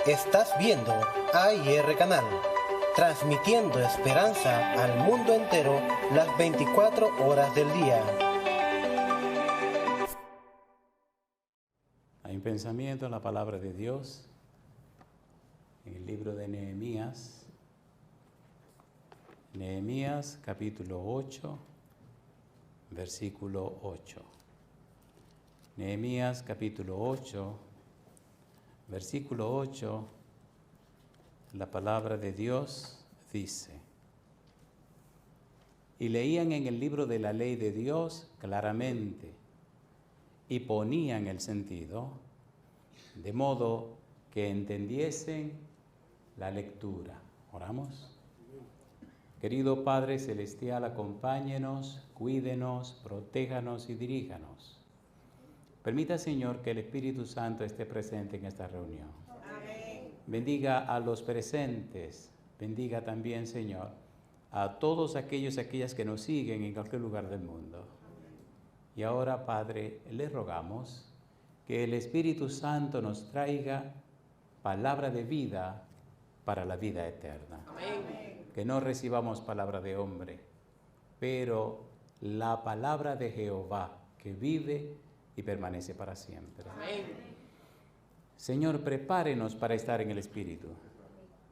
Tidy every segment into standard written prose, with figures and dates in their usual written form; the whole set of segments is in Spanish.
Estás viendo AIR Canal, transmitiendo esperanza al mundo entero las 24 horas del día. Hay un pensamiento en la palabra de Dios, en el libro de Nehemías. Nehemías capítulo 8, versículo 8. Nehemías capítulo 8, versículo 8, la palabra de Dios dice: y leían en el libro de la ley de Dios claramente y ponían el sentido, de modo que entendiesen la lectura. ¿Oramos? Querido Padre Celestial, acompáñenos, cuídenos, protéjanos y diríjanos. Permita, Señor, que el Espíritu Santo esté presente en esta reunión. Amén. Bendiga a los presentes, bendiga también, Señor, a todos aquellos y aquellas que nos siguen en cualquier lugar del mundo. Amén. Y ahora, Padre, le rogamos que el Espíritu Santo nos traiga palabra de vida para la vida eterna. Amén. Que no recibamos palabra de hombre, pero la palabra de Jehová que vive y permanece para siempre. Amén. Señor, prepárenos para estar en el Espíritu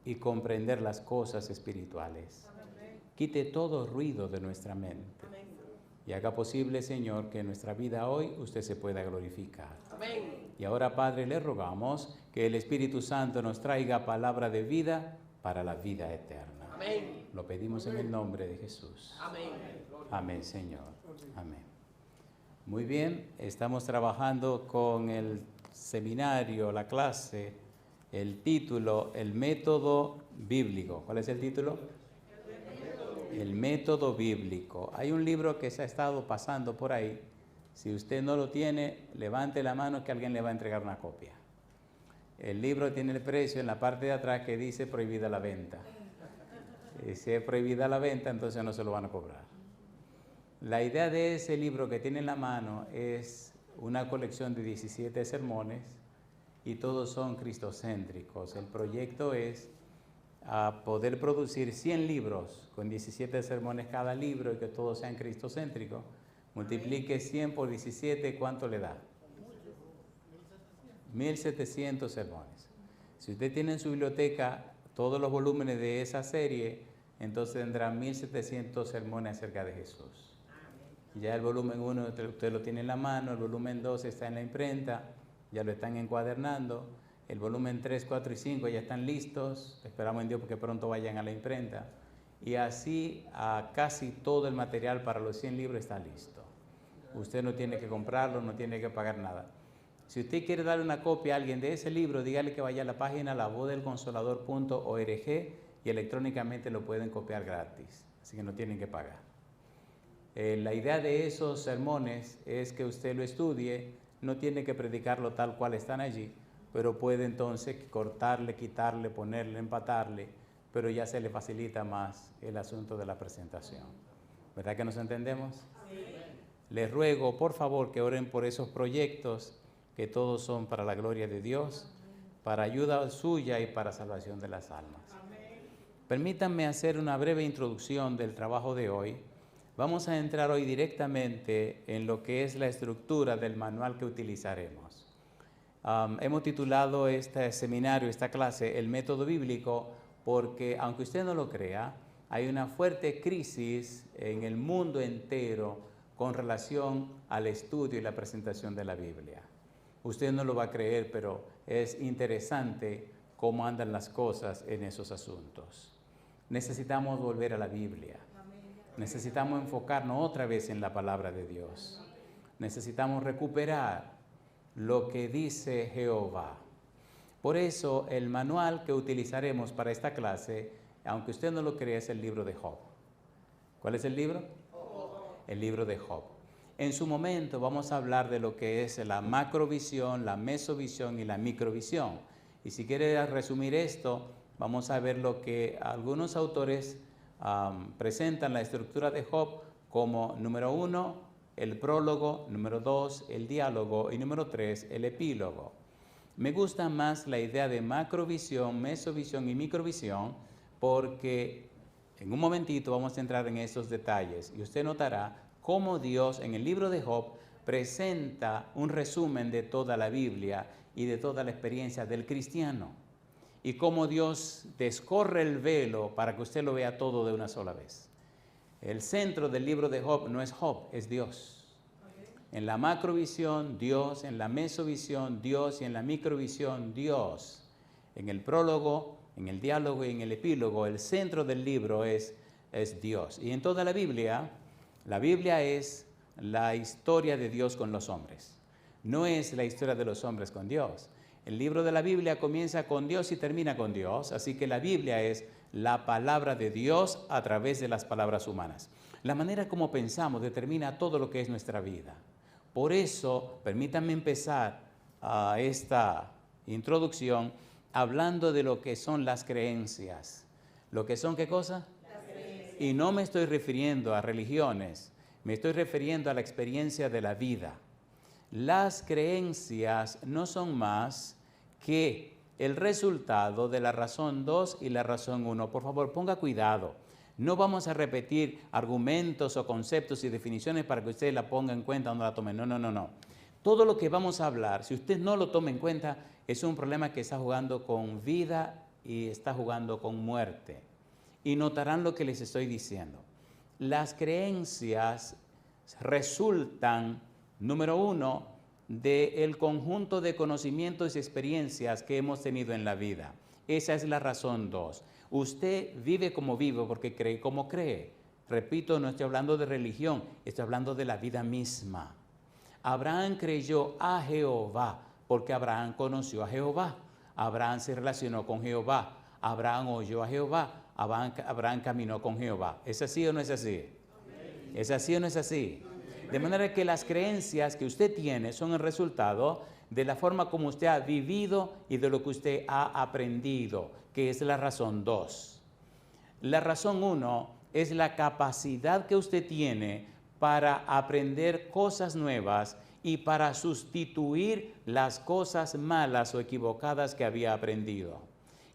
y comprender las cosas espirituales. Amén. Quite todo ruido de nuestra mente. Amén. Y haga posible, Señor, que en nuestra vida hoy usted se pueda glorificar. Amén. Y ahora, Padre, le rogamos que el Espíritu Santo nos traiga palabra de vida para la vida eterna. Amén. Lo pedimos en el nombre de Jesús. Amén. Amén, Señor. Amén. Muy bien, estamos trabajando con el seminario, la clase, el título, el método bíblico. ¿Cuál es el título? El método bíblico. Hay un libro que se ha estado pasando por ahí. Si usted no lo tiene, levante la mano que alguien le va a entregar una copia. El libro tiene el precio en la parte de atrás que dice prohibida la venta. Si es prohibida la venta, entonces no se lo van a cobrar. La idea de ese libro que tiene en la mano es una colección de 17 sermones y todos son cristocéntricos. El proyecto es poder producir 100 libros con 17 sermones cada libro y que todos sean cristocéntricos. Multiplique 100 por 17, ¿cuánto le da? 1700 sermones. Si usted tiene en su biblioteca todos los volúmenes de esa serie, entonces tendrá 1700 sermones acerca de Jesús. Ya el volumen 1 usted lo tiene en la mano, el volumen 2 está en la imprenta, ya lo están encuadernando, el volumen 3, 4 y 5 ya están listos, esperamos en Dios porque pronto vayan a la imprenta, y así casi todo el material para los 100 libros está listo. Usted no tiene que comprarlo, no tiene que pagar nada. Si usted quiere darle una copia a alguien de ese libro, dígale que vaya a la página lavozdelconsolador.org y electrónicamente lo pueden copiar gratis, así que no tienen que pagar. La idea de esos sermones es que usted lo estudie, no tiene que predicarlo tal cual están allí, pero puede entonces cortarle, quitarle, ponerle, empatarle, pero ya se le facilita más el asunto de la presentación. ¿Verdad que nos entendemos? Sí. Les ruego, por favor, que oren por esos proyectos, que todos son para la gloria de Dios, para ayuda suya y para salvación de las almas. Permítanme hacer una breve introducción del trabajo de hoy. Vamos a entrar hoy directamente en lo que es la estructura del manual que utilizaremos. Hemos titulado este seminario, esta clase, el método bíblico, porque aunque usted no lo crea, hay una fuerte crisis en el mundo entero con relación al estudio y la presentación de la Biblia. Usted no lo va a creer, pero es interesante cómo andan las cosas en esos asuntos. Necesitamos volver a la Biblia. Necesitamos enfocarnos otra vez en la palabra de Dios. Necesitamos recuperar lo que dice Jehová. Por eso el manual que utilizaremos para esta clase, aunque usted no lo crea, es el libro de Job. ¿Cuál es el libro? El libro de Job. En su momento vamos a hablar de lo que es la macrovisión, la mesovisión y la microvisión. Y si quiere resumir esto, vamos a ver lo que algunos autores presentan la estructura de Job como número 1, el prólogo, número 2, el diálogo y número 3, el epílogo. Me gusta más la idea de macrovisión, mesovisión y microvisión, porque en un momentito vamos a entrar en esos detalles y usted notará cómo Dios en el libro de Job presenta un resumen de toda la Biblia y de toda la experiencia del cristiano, y cómo Dios descorre el velo para que usted lo vea todo de una sola vez. El centro del libro de Job no es Job, es Dios. En la macrovisión, Dios; en la mesovisión, Dios; y en la microvisión, Dios. En el prólogo, en el diálogo y en el epílogo, el centro del libro es Dios. Y en toda la Biblia es la historia de Dios con los hombres. No es la historia de los hombres con Dios. El libro de la Biblia comienza con Dios y termina con Dios, así que la Biblia es la palabra de Dios a través de las palabras humanas. La manera como pensamos determina todo lo que es nuestra vida. Por eso, permítanme empezar esta introducción hablando de lo que son las creencias. ¿Lo que son qué cosa? Las creencias. Y no me estoy refiriendo a religiones, me estoy refiriendo a la experiencia de la vida. Las creencias no son más que el resultado de la razón 2 y la razón 1. Por favor, ponga cuidado. No vamos a repetir argumentos o conceptos y definiciones para que usted la ponga en cuenta o no la tome. No. Todo lo que vamos a hablar, si usted no lo toma en cuenta, es un problema que está jugando con vida y está jugando con muerte. Y notarán lo que les estoy diciendo. Las creencias resultan, número 1, del conjunto de conocimientos y experiencias que hemos tenido en la vida. Esa es la razón 2. Usted vive como vive porque cree como cree. Repito, no estoy hablando de religión, estoy hablando de la vida misma. Abraham creyó a Jehová porque Abraham conoció a Jehová. Abraham se relacionó con Jehová. Abraham oyó a Jehová. Abraham caminó con Jehová. ¿Es así o no es así? ¿Es así o no es así? De manera que las creencias que usted tiene son el resultado de la forma como usted ha vivido y de lo que usted ha aprendido, que es la razón 2. La razón 1 es la capacidad que usted tiene para aprender cosas nuevas y para sustituir las cosas malas o equivocadas que había aprendido.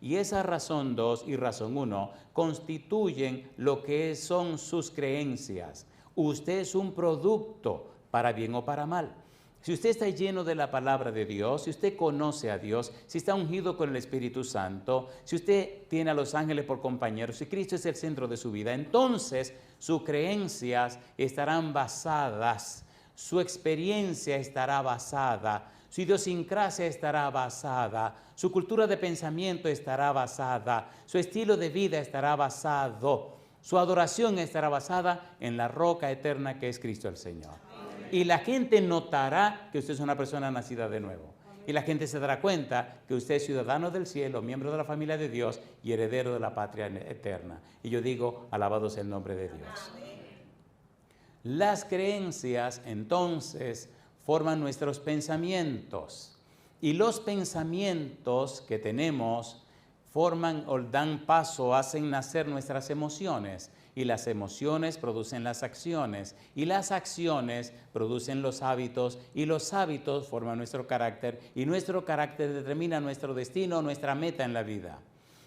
Y esa razón 2 y razón 1 constituyen lo que son sus creencias. Usted es un producto, para bien o para mal. Si usted está lleno de la palabra de Dios, si usted conoce a Dios, si está ungido con el Espíritu Santo, si usted tiene a los ángeles por compañeros, si Cristo es el centro de su vida, entonces sus creencias estarán basadas, su experiencia estará basada, su idiosincrasia estará basada, su cultura de pensamiento estará basada, su estilo de vida estará basado. Su adoración estará basada en la roca eterna que es Cristo el Señor. Amén. Y la gente notará que usted es una persona nacida de nuevo. Amén. Y la gente se dará cuenta que usted es ciudadano del cielo, miembro de la familia de Dios y heredero de la patria eterna. Y yo digo, alabado sea el nombre de Dios. Amén. Las creencias, entonces, forman nuestros pensamientos. Y los pensamientos que tenemos forman o dan paso, hacen nacer nuestras emociones, y las emociones producen las acciones, y las acciones producen los hábitos, y los hábitos forman nuestro carácter, y nuestro carácter determina nuestro destino, nuestra meta en la vida.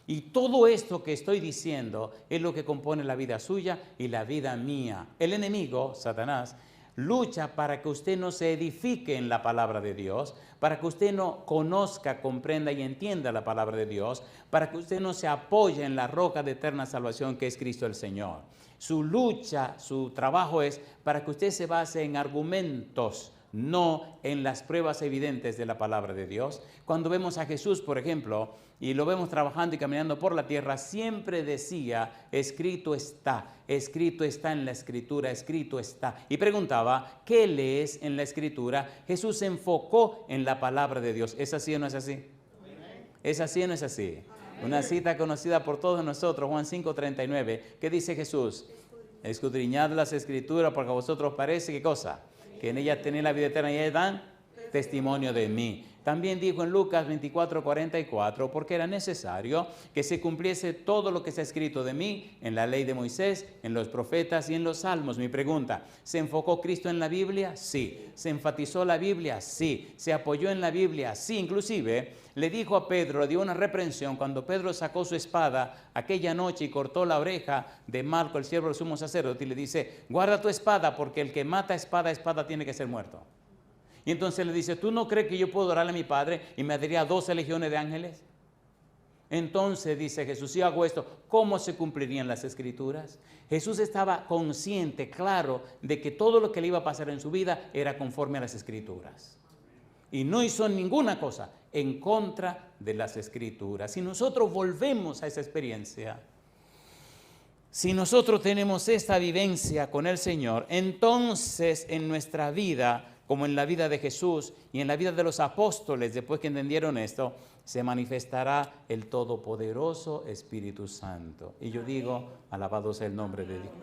Y todo esto que estoy diciendo es lo que compone la vida suya y la vida mía. El enemigo, Satanás, lucha para que usted no se edifique en la palabra de Dios, para que usted no conozca, comprenda y entienda la palabra de Dios, para que usted no se apoye en la roca de eterna salvación que es Cristo el Señor. Su lucha, su trabajo es para que usted se base en argumentos, no en las pruebas evidentes de la palabra de Dios. Cuando vemos a Jesús, por ejemplo, y lo vemos trabajando y caminando por la tierra, siempre decía, escrito está en la Escritura, escrito está. Y preguntaba, ¿qué lees en la Escritura? Jesús se enfocó en la palabra de Dios. ¿Es así o no es así? ¿Es así o no es así? Una cita conocida por todos nosotros, Juan 5:39. ¿Qué dice Jesús? Escudriñad las Escrituras porque a vosotros parece, ¿qué cosa? Que en ellas tenéis la vida eterna y ellas dan testimonio de mí. También dijo en Lucas 24:44, porque era necesario que se cumpliese todo lo que está escrito de mí en la ley de Moisés, en los profetas y en los salmos. Mi pregunta, ¿se enfocó Cristo en la Biblia? Sí. ¿Se enfatizó la Biblia? Sí. ¿Se apoyó en la Biblia? Sí. Inclusive le dijo a Pedro, le dio una reprensión cuando Pedro sacó su espada aquella noche y cortó la oreja de Malco, el siervo del sumo sacerdote, y le dice, guarda tu espada, porque el que mata espada a espada tiene que ser muerto. Y entonces le dice, ¿tú no crees que yo puedo orarle a mi Padre y me daría 12 legiones de ángeles? Entonces dice Jesús, si hago esto, ¿cómo se cumplirían las Escrituras? Jesús estaba consciente, claro, de que todo lo que le iba a pasar en su vida era conforme a las Escrituras. Y no hizo ninguna cosa en contra de las Escrituras. Si nosotros volvemos a esa experiencia, si nosotros tenemos esta vivencia con el Señor, entonces en nuestra vida, como en la vida de Jesús y en la vida de los apóstoles, después que entendieron esto, se manifestará el todopoderoso Espíritu Santo. Y yo digo, alabado sea el nombre de Dios.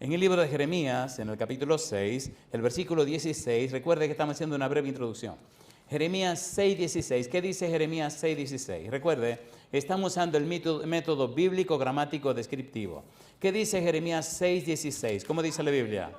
En el libro de Jeremías, en el capítulo 6, el versículo 16, recuerde que estamos haciendo una breve introducción. Jeremías 6:16, ¿qué dice Jeremías 6:16? Recuerde, estamos usando el método bíblico, gramático, descriptivo. ¿Qué dice Jeremías 6:16? ¿Cómo dice la Biblia?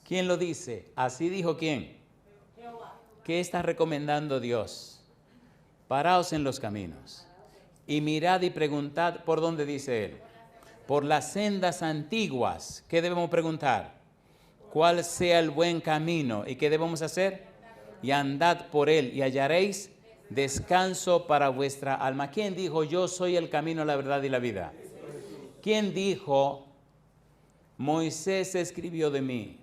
¿Quién lo dice? Así dijo ¿quién? Jehová. ¿Qué está recomendando Dios? Paraos en los caminos y mirad y preguntad por dónde dice Él. Por las sendas antiguas. ¿Qué debemos preguntar? ¿Cuál sea el buen camino? ¿Y qué debemos hacer? Y andad por él y hallaréis descanso para vuestra alma. ¿Quién dijo yo soy el camino, la verdad y la vida? ¿Quién dijo Moisés escribió de mí?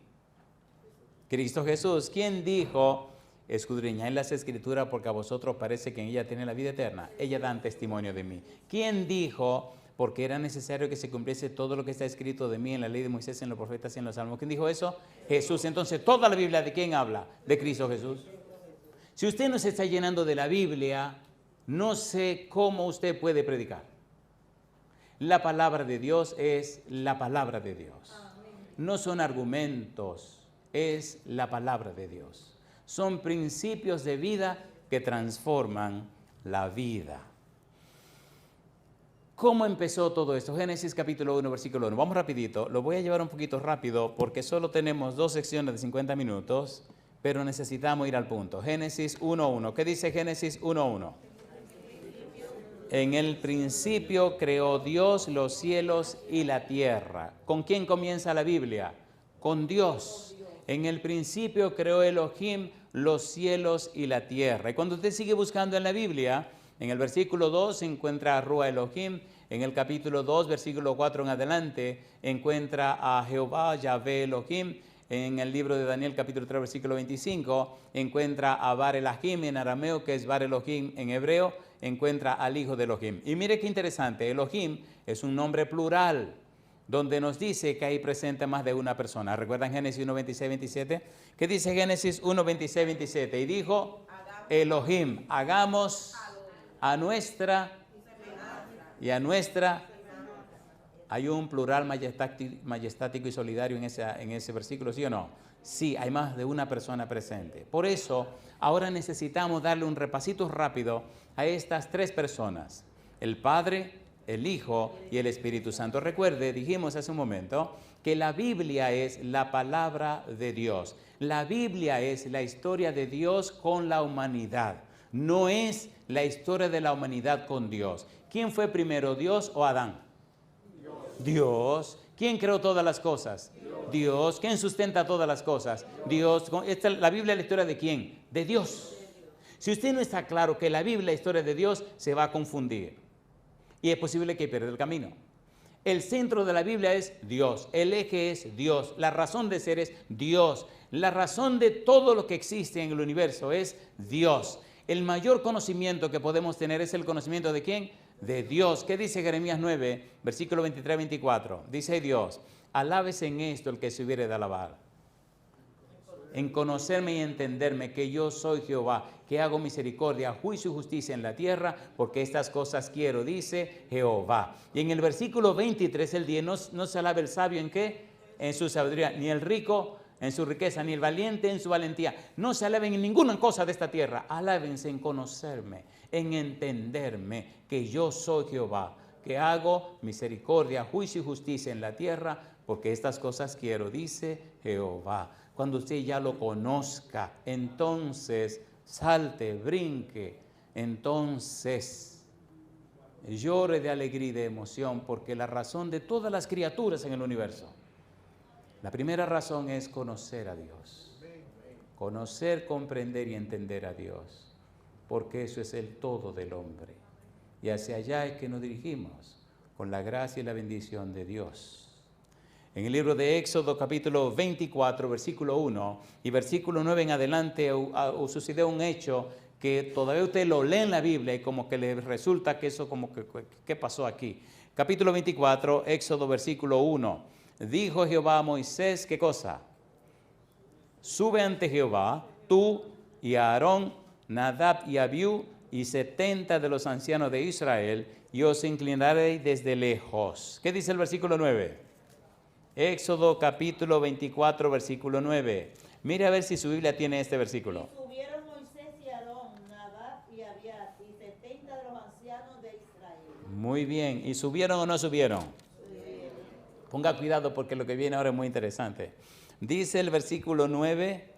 Cristo Jesús. ¿Quién dijo escudriñad las Escrituras porque a vosotros parece que en ella tiene la vida eterna? Ellas dan testimonio de mí. ¿Quién dijo porque era necesario que se cumpliese todo lo que está escrito de mí en la ley de Moisés, en los profetas y en los salmos? ¿Quién dijo eso? Jesús. Entonces, ¿toda la Biblia de quién habla? De Cristo Jesús. Si usted no se está llenando de la Biblia, no sé cómo usted puede predicar. La palabra de Dios es la palabra de Dios. No son argumentos. Es la palabra de Dios. Son principios de vida que transforman la vida. ¿Cómo empezó todo esto? Génesis capítulo 1, versículo 1. Vamos rapidito. Lo voy a llevar un poquito rápido porque solo tenemos 2 secciones de 50 minutos, pero necesitamos ir al punto. Génesis 1:1. ¿Qué dice Génesis 1:1? En el principio creó Dios los cielos y la tierra. ¿Con quién comienza la Biblia? Con Dios. En el principio creó Elohim los cielos y la tierra. Y cuando usted sigue buscando en la Biblia, en el versículo 2 se encuentra a Rúa Elohim. En el capítulo 2, versículo 4 en adelante, encuentra a Jehová, Yahvé Elohim. En el libro de Daniel, capítulo 3, versículo 25, encuentra a Bar Elohim en arameo, que es Bar Elohim en hebreo, encuentra al hijo de Elohim. Y mire qué interesante, Elohim es un nombre plural, donde nos dice que hay presente más de una persona. ¿Recuerdan Génesis 1, 26, 27? ¿Qué dice Génesis 1, 26, 27? Y dijo Elohim, hagamos a nuestra y a nuestra. Hay un plural majestático y solidario en ese versículo, ¿sí o no? Sí, hay más de una persona presente. Por eso, ahora necesitamos darle un repasito rápido a estas 3 personas. El Padre, el Hijo y el Espíritu Santo. Recuerde, dijimos hace un momento, que la Biblia es la palabra de Dios. La Biblia es la historia de Dios con la humanidad. No es la historia de la humanidad con Dios. ¿Quién fue primero, Dios o Adán? Dios. ¿Quién creó todas las cosas? Dios. ¿Quién sustenta todas las cosas? Dios. ¿La Biblia es la historia de quién? De Dios. Si usted no está claro que la Biblia es la historia de Dios, se va a confundir. Y es posible que pierda el camino. El centro de la Biblia es Dios. El eje es Dios. La razón de ser es Dios. La razón de todo lo que existe en el universo es Dios. El mayor conocimiento que podemos tener es el conocimiento de ¿quién? De Dios. ¿Qué dice Jeremías 9, versículo 23-24? Dice Dios, alábese en esto el que se hubiere de alabar. en conocerme y entenderme que yo soy Jehová, que hago misericordia, juicio y justicia en la tierra, porque estas cosas quiero, dice Jehová. Y en el versículo 23 él dice, no se alabe el sabio en qué, en su sabiduría, ni el rico en su riqueza, ni el valiente en su valentía. No se alaben en ninguna cosa de esta tierra, alábense en conocerme, en entenderme que yo soy Jehová, que hago misericordia, juicio y justicia en la tierra, porque estas cosas quiero, dice Jehová. Cuando usted ya lo conozca, entonces salte, brinque, entonces llore de alegría y de emoción, porque la razón de todas las criaturas en el universo, la primera razón es conocer a Dios. Conocer, comprender y entender a Dios, porque eso es el todo del hombre. Y hacia allá es que nos dirigimos, con la gracia y la bendición de Dios. En el libro de Éxodo, capítulo 24, versículo 1 y versículo 9 en adelante, sucedió un hecho que todavía usted lo lee en la Biblia y como que le resulta que eso como que, ¿qué pasó aquí? Capítulo 24, Éxodo, versículo 1. Dijo Jehová a Moisés, ¿qué cosa? Sube ante Jehová, tú y Aarón, Nadab y Abiú, y 70 de los ancianos de Israel, y os inclinaréis desde lejos. ¿Qué dice el versículo 9? Éxodo capítulo 24, versículo 9. Mire a ver si su Biblia tiene este versículo. Y subieron Moisés y Aarón, Nadab y Abiú, y 70 de los ancianos de Israel. Muy bien. ¿Y subieron o no subieron? Subieron. Ponga cuidado porque lo que viene ahora es muy interesante. Dice el versículo 9,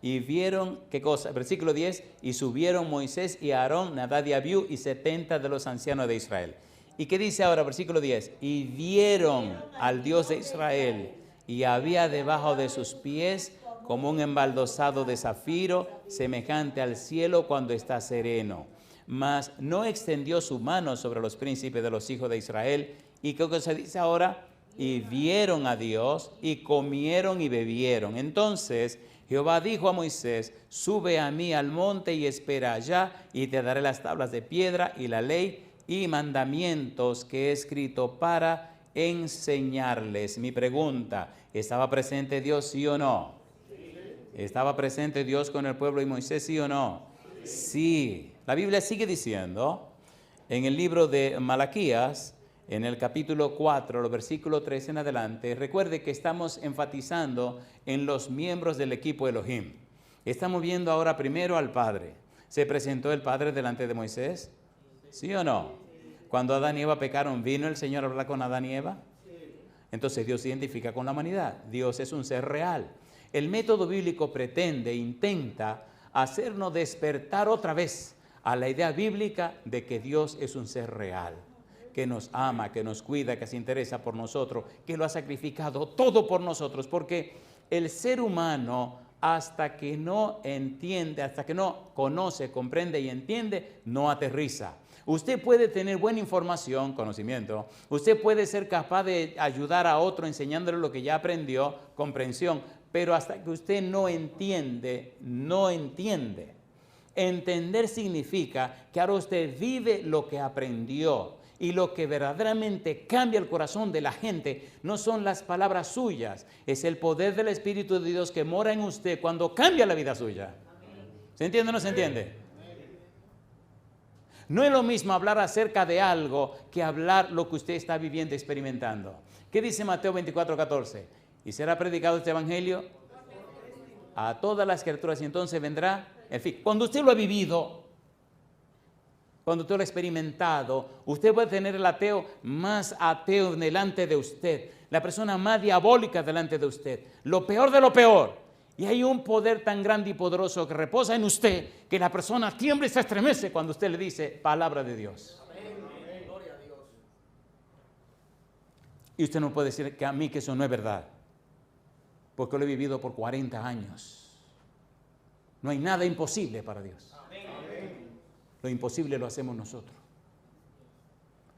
y vieron, ¿qué cosa? Versículo 10, y subieron Moisés y Aarón, Nadab y Abiú, y 70 de los ancianos de Israel. ¿Y qué dice ahora, versículo 10? Y vieron al Dios de Israel, y había debajo de sus pies como un embaldosado de zafiro, semejante al cielo cuando está sereno. Mas no extendió su mano sobre los príncipes de los hijos de Israel. ¿Y qué cosa dice ahora? Y vieron a Dios, y comieron y bebieron. Entonces Jehová dijo a Moisés, sube a mí al monte y espera allá, y te daré las tablas de piedra y la ley y mandamientos que he escrito para enseñarles. Mi pregunta, ¿estaba presente Dios, sí o no? ¿Estaba presente Dios con el pueblo y Moisés, sí o no? Sí. La Biblia sigue diciendo, en el libro de Malaquías, en el capítulo 4, los versículos 3 en adelante, recuerde que estamos enfatizando en los miembros del equipo Elohim. Estamos viendo ahora primero al Padre. ¿Se presentó el Padre delante de Moisés? ¿Sí o no? Cuando Adán y Eva pecaron, ¿vino el Señor a hablar con Adán y Eva? Entonces Dios se identifica con la humanidad. Dios es un ser real. El método bíblico pretende, intenta hacernos despertar otra vez a la idea bíblica de que Dios es un ser real, que nos ama, que nos cuida, que se interesa por nosotros, que lo ha sacrificado todo por nosotros, porque el ser humano, hasta que no entiende, hasta que no conoce, comprende y entiende, no aterriza. Usted puede tener buena información, conocimiento, usted puede ser capaz de ayudar a otro enseñándole lo que ya aprendió, comprensión, pero hasta que usted no entiende, no entiende. Entender significa que ahora usted vive lo que aprendió. Y lo que verdaderamente cambia el corazón de la gente no son las palabras suyas, es el poder del Espíritu de Dios que mora en usted cuando cambia la vida suya. ¿Se entiende o no se entiende? No es lo mismo hablar acerca de algo que hablar lo que usted está viviendo y experimentando. ¿Qué dice Mateo 24:14? Y será predicado este evangelio a todas las criaturas y entonces vendrá el fin. Cuando usted lo ha vivido, cuando usted lo ha experimentado, usted puede tener el ateo más ateo delante de usted, la persona más diabólica delante de usted, lo peor de lo peor. Y hay un poder tan grande y poderoso que reposa en usted que la persona tiembla y se estremece cuando usted le dice palabra de Dios. Amén. Gloria a Dios. Y usted no puede decir que a mí que eso no es verdad, porque lo he vivido por 40 años. No hay nada imposible para Dios. Lo imposible lo hacemos nosotros.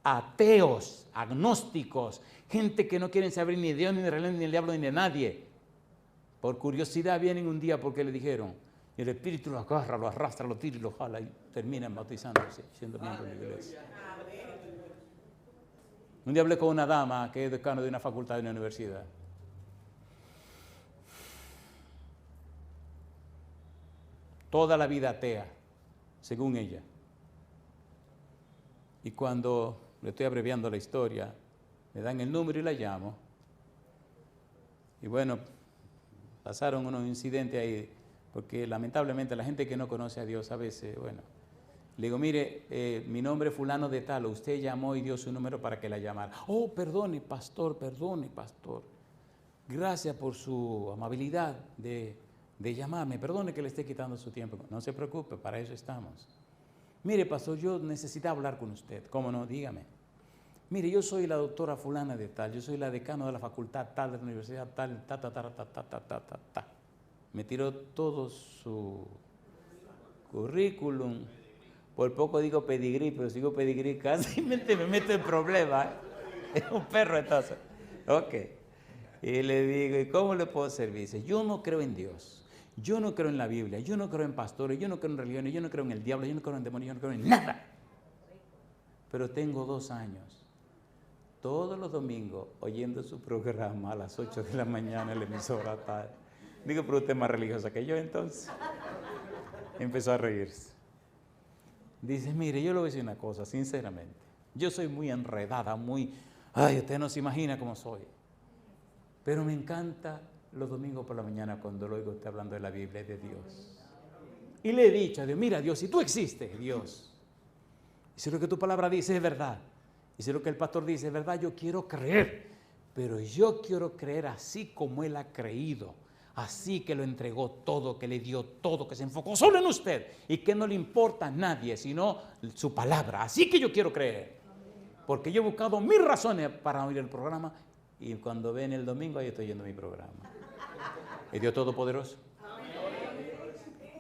Ateos, agnósticos, gente que no quieren saber ni de Dios, ni de religión, ni del diablo, ni de nadie. Por curiosidad vienen un día porque le dijeron, y el Espíritu lo agarra, lo arrastra, lo tira y lo jala y terminan bautizándose, siendo miembro de la iglesia. Un día hablé con una dama que es decano de una facultad de una universidad. toda la vida atea, según ella. Y cuando le estoy abreviando la historia, me dan el número y la llamo. Y bueno, pasaron unos incidentes ahí, porque lamentablemente la gente que no conoce a Dios a veces, bueno, le digo, mire, mi nombre es fulano de tal, usted llamó y dio su número para que la llamara. Oh, perdone, pastor. Gracias por su amabilidad de llamarme. Perdone que le esté quitando su tiempo. No se preocupe, para eso estamos. Mire, pastor, yo necesitaba hablar con usted. ¿Cómo no? Dígame. Mire, yo soy la doctora fulana de tal, yo soy la decano de la facultad tal, de la universidad tal, ta. Me tiró todo su currículum. Por poco digo pedigrí, pero si digo pedigrí casi me meto en problemas. Es un perro entonces. Ok. Y le digo, ¿y cómo le puedo servir? Dice, yo no creo en Dios, yo no creo en la Biblia, yo no creo en pastores, yo no creo en religiones, yo no creo en el diablo, yo no creo en demonios, yo no creo en nada. Pero tengo 2 años, todos los domingos, oyendo su programa a las 8 de la mañana en la emisora tal. Digo, pero usted es más religiosa que yo entonces. Empezó a reírse. Dice, mire, yo le voy a decir una cosa, sinceramente. Yo soy muy enredada, usted no se imagina cómo soy. Pero me encanta los domingos por la mañana cuando lo oigo usted hablando de la Biblia y de Dios. Y le he dicho a Dios, mira Dios, si tú existes, Dios, y si lo que tu palabra dice es verdad, y si lo que el pastor dice es verdad, yo quiero creer, pero yo quiero creer así como Él ha creído, así que lo entregó todo, que le dio todo, que se enfocó solo en usted, y que no le importa a nadie, sino su palabra. Así que yo quiero creer, porque yo he buscado 1000 razones para oír el programa, y cuando ven el domingo, ahí estoy oyendo mi programa. ¿Es Dios Todopoderoso?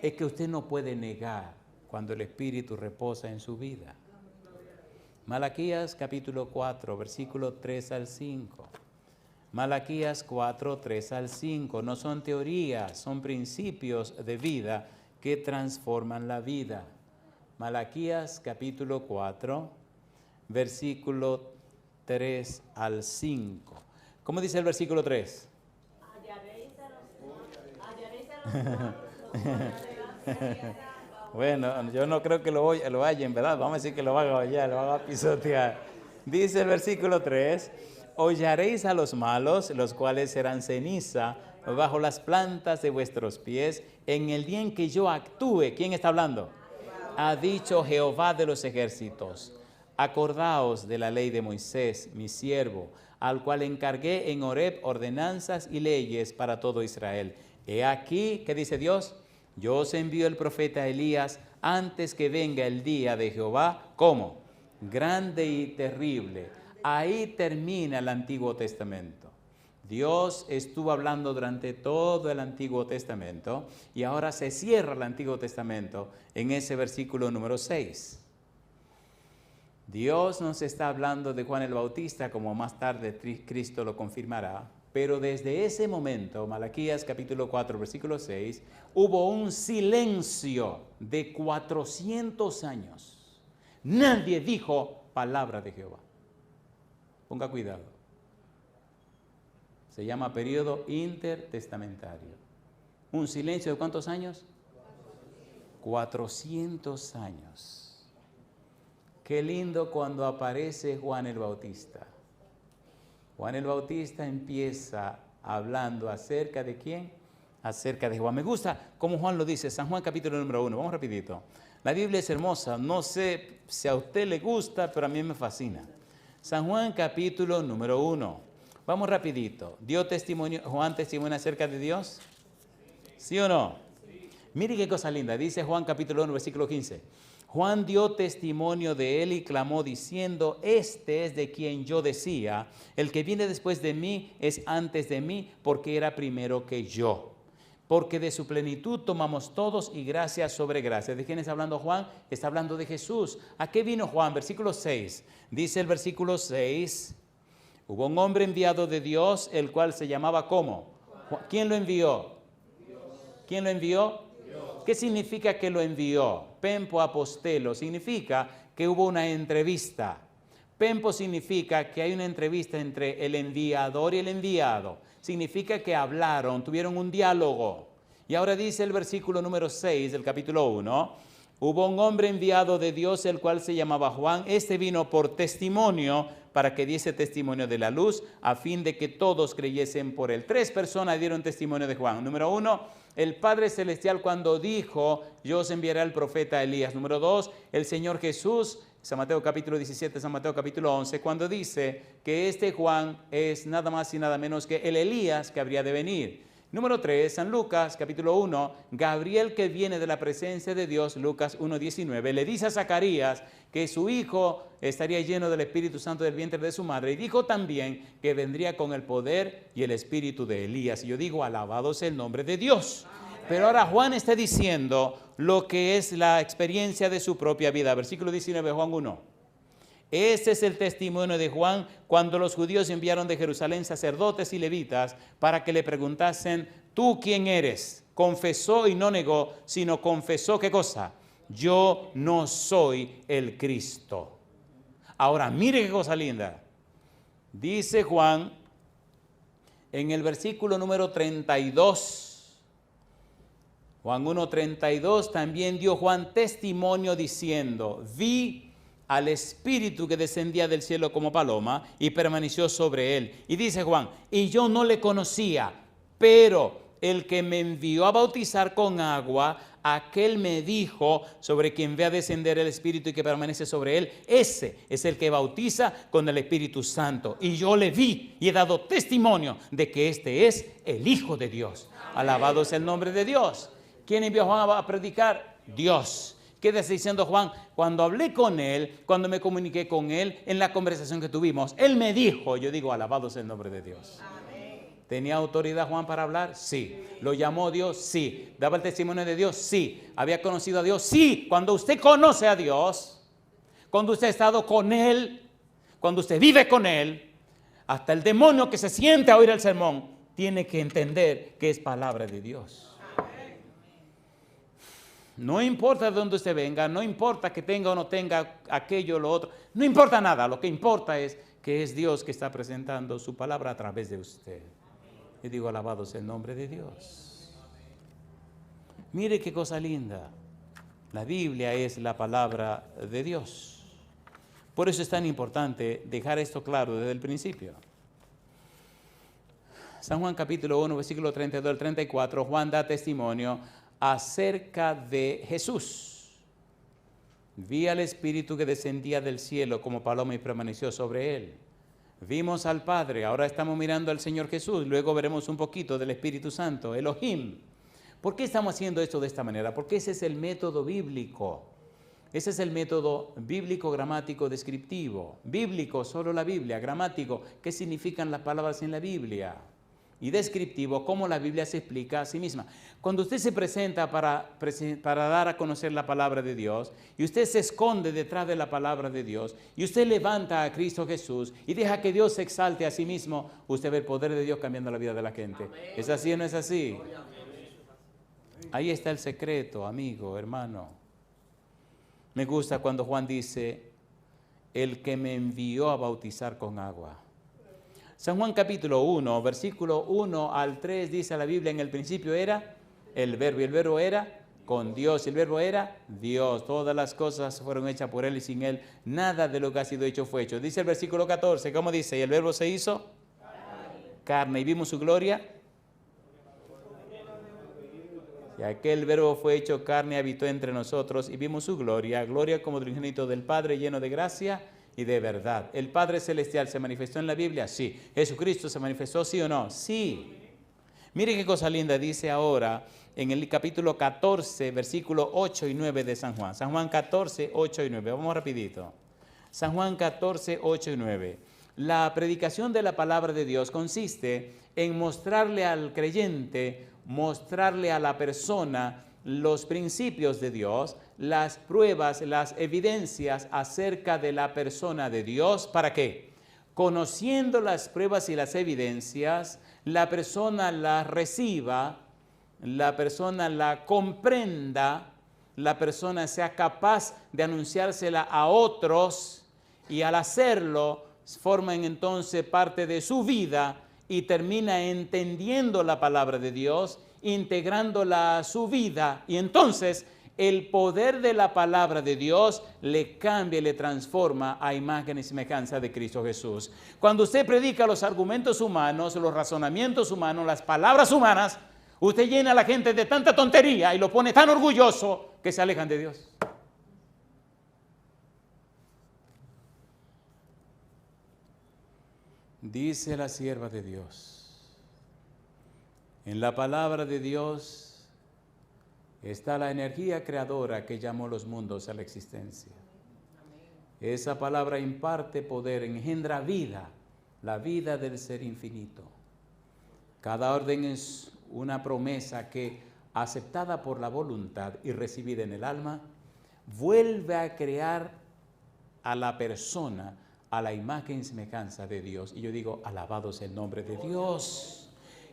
Es que usted no puede negar cuando el Espíritu reposa en su vida. Malaquías capítulo 4, versículo 3 al 5. Malaquías 4, 3 al 5. No son teorías, son principios de vida que transforman la vida. Malaquías capítulo 4, versículo 3 al 5. ¿Cómo dice el versículo 3? Bueno, yo no creo que lo hallen, ¿verdad? Vamos a decir que lo van a hallar, lo van a pisotear. Dice el versículo 3, hollaréis a los malos, los cuales serán ceniza bajo las plantas de vuestros pies, en el día en que yo actúe. ¿Quién está hablando? Ha dicho Jehová de los ejércitos. Acordaos de la ley de Moisés, mi siervo, al cual encargué en Horeb ordenanzas y leyes para todo Israel. He aquí, ¿qué dice Dios? Yo os envío el profeta Elías antes que venga el día de Jehová. ¿Cómo? Grande y terrible. Ahí termina el Antiguo Testamento. Dios estuvo hablando durante todo el Antiguo Testamento y ahora se cierra el Antiguo Testamento en ese versículo número 6. Dios nos está hablando de Juan el Bautista, como más tarde Cristo lo confirmará, pero desde ese momento, Malaquías capítulo 4, versículo 6, hubo un silencio de 400 años. Nadie dijo palabra de Jehová. Ponga cuidado. Se llama periodo intertestamentario. ¿Un silencio de cuántos años? 400 años. Qué lindo cuando aparece Juan el Bautista. Juan el Bautista empieza hablando acerca de ¿quién? Acerca de Juan. Me gusta como Juan lo dice, San Juan capítulo número 1. Vamos rapidito. La Biblia es hermosa. No sé si a usted le gusta, pero a mí me fascina. San Juan capítulo número 1. Vamos rapidito. ¿Dio testimonio, Juan testimonio acerca de Dios? ¿Sí o no? Sí. Mire qué cosa linda. Dice Juan capítulo 1, versículo 15. Juan dio testimonio de él y clamó diciendo, este es de quien yo decía, el que viene después de mí es antes de mí, porque era primero que yo. Porque de su plenitud tomamos todos y gracia sobre gracia. ¿De quién está hablando Juan? Está hablando de Jesús. ¿A qué vino Juan? Versículo 6. Dice el versículo 6, hubo un hombre enviado de Dios, el cual se llamaba ¿cómo? ¿Quién lo envió? Dios. ¿Quién lo envió? ¿Qué significa que lo envió? Pempo apostelo significa que hubo una entrevista. Pempo significa que hay una entrevista entre el enviador y el enviado. Significa que hablaron, tuvieron un diálogo. Y ahora dice el versículo número 6 del capítulo 1, hubo un hombre enviado de Dios, el cual se llamaba Juan. Este vino por testimonio, para que diese testimonio de la luz, a fin de que todos creyesen por él. 3 personas dieron testimonio de Juan. Número 1, el Padre Celestial cuando dijo, yo os enviaré al profeta Elías. Número 2, el Señor Jesús, San Mateo capítulo 17, San Mateo capítulo 11, cuando dice que este Juan es nada más y nada menos que el Elías que habría de venir. Número 3, San Lucas capítulo 1, Gabriel que viene de la presencia de Dios, Lucas 1:19, le dice a Zacarías que su hijo estaría lleno del Espíritu Santo del vientre de su madre, y dijo también que vendría con el poder y el espíritu de Elías. Y yo digo, alabado sea el nombre de Dios. Pero ahora Juan está diciendo lo que es la experiencia de su propia vida. Versículo 19, Juan 1. Este es el testimonio de Juan cuando los judíos enviaron de Jerusalén sacerdotes y levitas para que le preguntasen, ¿tú quién eres? Confesó y no negó, sino confesó, ¿qué cosa? Yo no soy el Cristo. Ahora, mire qué cosa linda. Dice Juan en el versículo número 32, Juan 1:32, también dio Juan testimonio diciendo, vi al Espíritu que descendía del cielo como paloma y permaneció sobre él. Y dice Juan, y yo no le conocía, pero el que me envió a bautizar con agua, aquel me dijo, sobre quien ve a descender el Espíritu y que permanece sobre él, ese es el que bautiza con el Espíritu Santo. Y yo le vi y he dado testimonio de que este es el Hijo de Dios. Alabado sea el nombre de Dios. ¿Quién envió a Juan a predicar? Dios. ¿Qué está diciendo Juan? Cuando hablé con él, cuando me comuniqué con él, en la conversación que tuvimos, él me dijo, yo digo, alabado sea el nombre de Dios. Amén. ¿Tenía autoridad Juan para hablar? Sí. ¿Lo llamó Dios? Sí. ¿Daba el testimonio de Dios? Sí. ¿Había conocido a Dios? Sí. Cuando usted conoce a Dios, cuando usted ha estado con él, cuando usted vive con él, hasta el demonio que se siente a oír el sermón, tiene que entender que es palabra de Dios. No importa de dónde usted venga, no importa que tenga o no tenga aquello o lo otro, no importa nada, lo que importa es que es Dios que está presentando su palabra a través de usted. Y digo, alabado sea el nombre de Dios. Mire qué cosa linda, la Biblia es la palabra de Dios. Por eso es tan importante dejar esto claro desde el principio. San Juan capítulo 1, versículo 32 al 34, Juan da testimonio acerca de Jesús. Vi al Espíritu que descendía del cielo como paloma y permaneció sobre él. Vimos al Padre, ahora estamos mirando al Señor Jesús, luego veremos un poquito del Espíritu Santo, Elohim. ¿Por qué estamos haciendo esto de esta manera? Porque ese es el método bíblico. Ese es el método bíblico, gramático, descriptivo. Bíblico, solo la Biblia. Gramático, ¿qué significan las palabras en la Biblia? Y descriptivo, cómo la Biblia se explica a sí misma. Cuando usted se presenta para dar a conocer la palabra de Dios, y usted se esconde detrás de la palabra de Dios, y usted levanta a Cristo Jesús, y deja que Dios se exalte a sí mismo, usted ve el poder de Dios cambiando la vida de la gente. Amén. ¿Es así o no es así? Ahí está el secreto, amigo, hermano. Me gusta cuando Juan dice, el que me envió a bautizar con agua. San Juan capítulo 1, versículo 1 al 3 dice la Biblia, en el principio era el verbo, y el verbo era con Dios, y el verbo era Dios. Todas las cosas fueron hechas por él, y sin él nada de lo que ha sido hecho fue hecho. Dice el versículo 14, ¿cómo dice? Y el verbo se hizo carne, y vimos su gloria. Y aquel verbo fue hecho carne, habitó entre nosotros, y vimos su gloria, gloria como del unigénito del Padre, lleno de gracia y de verdad. ¿El Padre Celestial se manifestó en la Biblia? Sí. ¿Jesucristo se manifestó, sí o no? Sí. Mire qué cosa linda dice ahora en el capítulo 14, versículo 8 y 9 de San Juan. San Juan 14, 8 y 9. Vamos rapidito. San Juan 14, 8 y 9. La predicación de la palabra de Dios consiste en mostrarle al creyente, mostrarle a la persona los principios de Dios, las pruebas, las evidencias acerca de la persona de Dios. ¿Para qué? Conociendo las pruebas y las evidencias, la persona las reciba, la persona la comprenda, la persona sea capaz de anunciársela a otros, y al hacerlo forman entonces parte de su vida y termina entendiendo la palabra de Dios integrándola a su vida, y entonces el poder de la palabra de Dios le cambia y le transforma a imagen y semejanza de Cristo Jesús. Cuando usted predica los argumentos humanos, los razonamientos humanos, las palabras humanas, usted llena a la gente de tanta tontería y lo pone tan orgulloso que se alejan de Dios. Dice la sierva de Dios, en la palabra de Dios está la energía creadora que llamó los mundos a la existencia. Esa palabra imparte poder, engendra vida, la vida del ser infinito. Cada orden es una promesa que, aceptada por la voluntad y recibida en el alma, vuelve a crear a la persona a la imagen y semejanza de Dios. Y yo digo, alabado sea el nombre de Dios.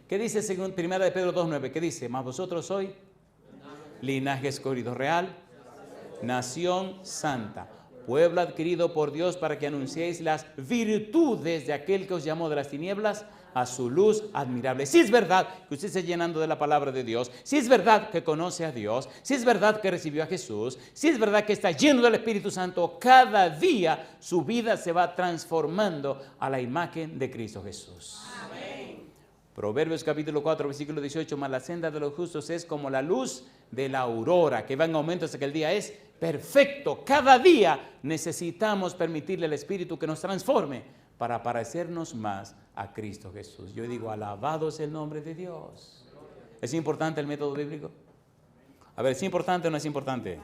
¿Qué dice según 1 Pedro 2:9? ¿Qué dice? Mas vosotros sois linaje escogido real, nación santa, pueblo adquirido por Dios para que anunciéis las virtudes de aquel que os llamó de las tinieblas a su luz admirable. Si es verdad que usted está llenando de la palabra de Dios, si es verdad que conoce a Dios, si es verdad que recibió a Jesús, si es verdad que está lleno del Espíritu Santo, cada día su vida se va transformando a la imagen de Cristo Jesús. Amén. Proverbios capítulo 4, versículo 18, mas la senda de los justos es como la luz de la aurora, que va en aumento hasta que el día es perfecto. Cada día necesitamos permitirle al Espíritu que nos transforme para parecernos más a Cristo Jesús. Yo digo, alabado sea el nombre de Dios. ¿Es importante el método bíblico? A ver, ¿es importante o no es importante?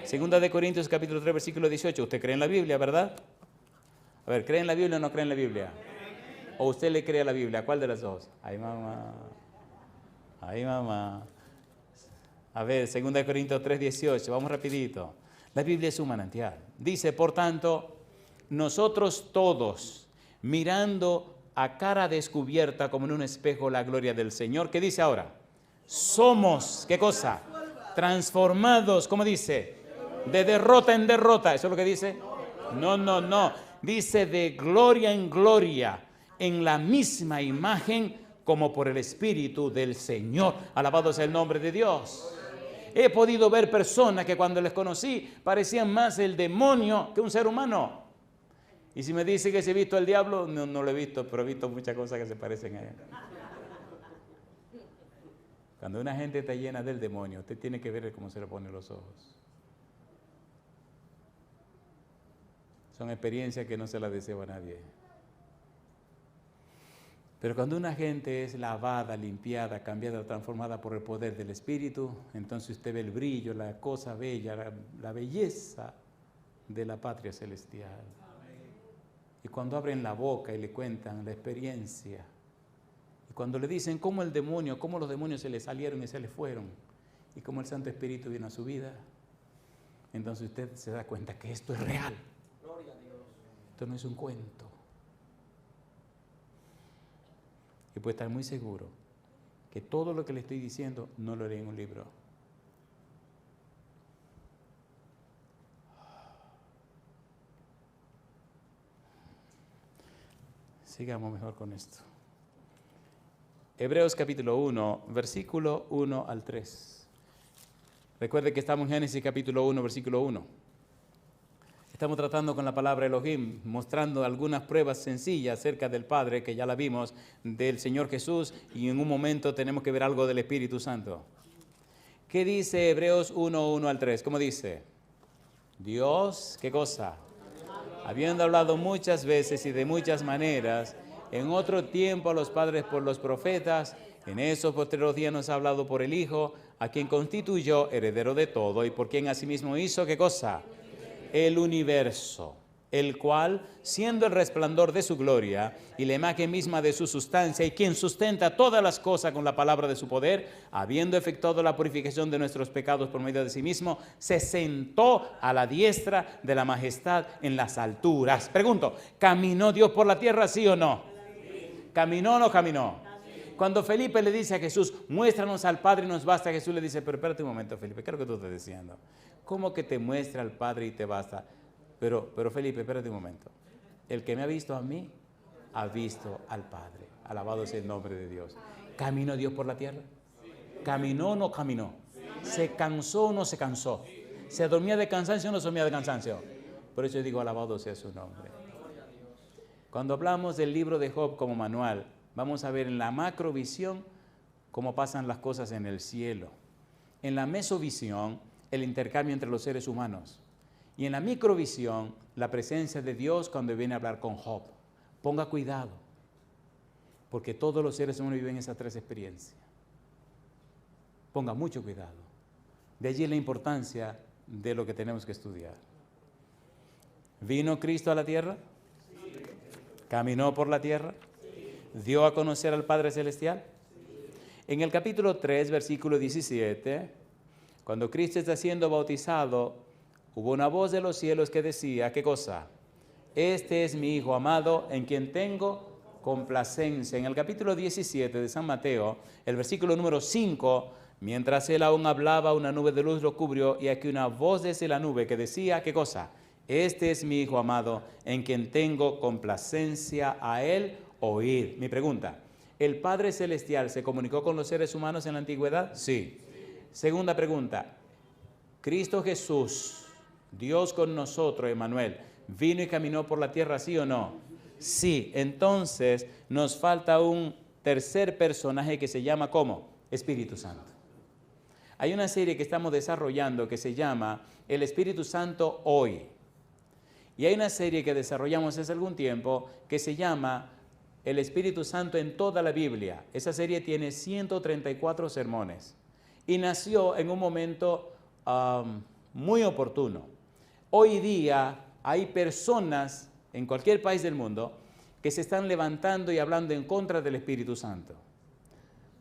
Segunda de Corintios capítulo 3, versículo 18. Usted cree en la Biblia, ¿verdad? A ver, ¿cree en la Biblia o no cree en la Biblia? ¿O usted le cree a la Biblia? ¿Cuál de las dos? Ay, mamá. Ay, mamá. A ver, 2 Corintios 3, 18. Vamos rapidito. La Biblia es un manantial. Dice, por tanto, nosotros todos, mirando a cara descubierta como en un espejo la gloria del Señor, ¿qué dice ahora? Somos, ¿qué cosa? Transformados, ¿cómo dice? De derrota en derrota. ¿Eso es lo que dice? No. Dice de gloria en gloria, en la misma imagen como por el Espíritu del Señor. Alabado sea el nombre de Dios. He podido ver personas que cuando les conocí parecían más el demonio que un ser humano. Y si me dice que si he visto al diablo, no lo he visto, pero he visto muchas cosas que se parecen a él. Cuando una gente está llena del demonio, usted tiene que ver cómo se le ponen los ojos. Son experiencias que no se las deseo a nadie. Pero cuando una gente es lavada, limpiada, cambiada, transformada por el poder del Espíritu, entonces usted ve el brillo, la cosa bella, la belleza de la patria celestial. Y cuando abren la boca y le cuentan la experiencia, y cuando le dicen cómo los demonios se le salieron y se le fueron, y cómo el Santo Espíritu vino a su vida, entonces usted se da cuenta que esto es real. Gloria a Dios. Esto no es un cuento. Y puede estar muy seguro que todo lo que le estoy diciendo no lo leí en un libro. Sigamos mejor con esto. Hebreos capítulo 1, versículo 1 al 3. Recuerde que estamos en Génesis capítulo 1, versículo 1. Estamos tratando con la palabra Elohim, mostrando algunas pruebas sencillas acerca del Padre, que ya la vimos, del Señor Jesús, y en un momento tenemos que ver algo del Espíritu Santo. ¿Qué dice Hebreos 1, 1 al 3? ¿Cómo dice? Dios, ¿qué cosa? Habiendo hablado muchas veces y de muchas maneras, en otro tiempo a los padres por los profetas, en esos posteriores días nos ha hablado por el Hijo, a quien constituyó heredero de todo y por quien asimismo hizo, ¿qué cosa? El universo, el cual, siendo el resplandor de su gloria y la imagen misma de su sustancia, y quien sustenta todas las cosas con la palabra de su poder, habiendo efectuado la purificación de nuestros pecados por medio de sí mismo, se sentó a la diestra de la majestad en las alturas. Pregunto, ¿caminó Dios por la tierra, sí o no? ¿Caminó o no caminó? Cuando Felipe le dice a Jesús, muéstranos al Padre y nos basta, Jesús le dice, pero espérate un momento, Felipe, ¿qué es lo que tú estás diciendo? ¿Cómo que te muestra al Padre y te basta? Pero Felipe, espérate un momento. El que me ha visto a mí, ha visto al Padre. Alabado sea el nombre de Dios. ¿Caminó Dios por la tierra? ¿Caminó o no caminó? ¿Se cansó o no se cansó? ¿Se dormía de cansancio o no se dormía de cansancio? Por eso yo digo, alabado sea su nombre. Cuando hablamos del libro de Job como manual, vamos a ver en la macrovisión cómo pasan las cosas en el cielo. En la mesovisión, el intercambio entre los seres humanos. Y en la microvisión, la presencia de Dios cuando viene a hablar con Job. Ponga cuidado, porque todos los seres humanos viven esas tres experiencias. Ponga mucho cuidado. De allí la importancia de lo que tenemos que estudiar. ¿Vino Cristo a la tierra? Sí. ¿Caminó por la tierra? Sí. ¿Dio a conocer al Padre Celestial? Sí. En el capítulo 3, versículo 17, cuando Cristo está siendo bautizado, hubo una voz de los cielos que decía, ¿qué cosa? Este es mi Hijo amado, en quien tengo complacencia. En el capítulo 17 de San Mateo, el versículo número 5, mientras él aún hablaba, una nube de luz lo cubrió, y aquí una voz desde la nube que decía, ¿qué cosa? Este es mi Hijo amado, en quien tengo complacencia, a él oír. Mi pregunta, ¿el Padre Celestial se comunicó con los seres humanos en la antigüedad? Sí. Segunda pregunta, ¿Cristo Jesús, Dios con nosotros, Emmanuel, vino y caminó por la tierra, sí o no? Sí. Entonces nos falta un tercer personaje que se llama, ¿cómo? Espíritu Santo. Hay una serie que estamos desarrollando que se llama El Espíritu Santo Hoy. Y hay una serie que desarrollamos hace algún tiempo que se llama El Espíritu Santo en toda la Biblia. Esa serie tiene 134 sermones y nació en un momento muy oportuno. Hoy día hay personas en cualquier país del mundo que se están levantando y hablando en contra del Espíritu Santo.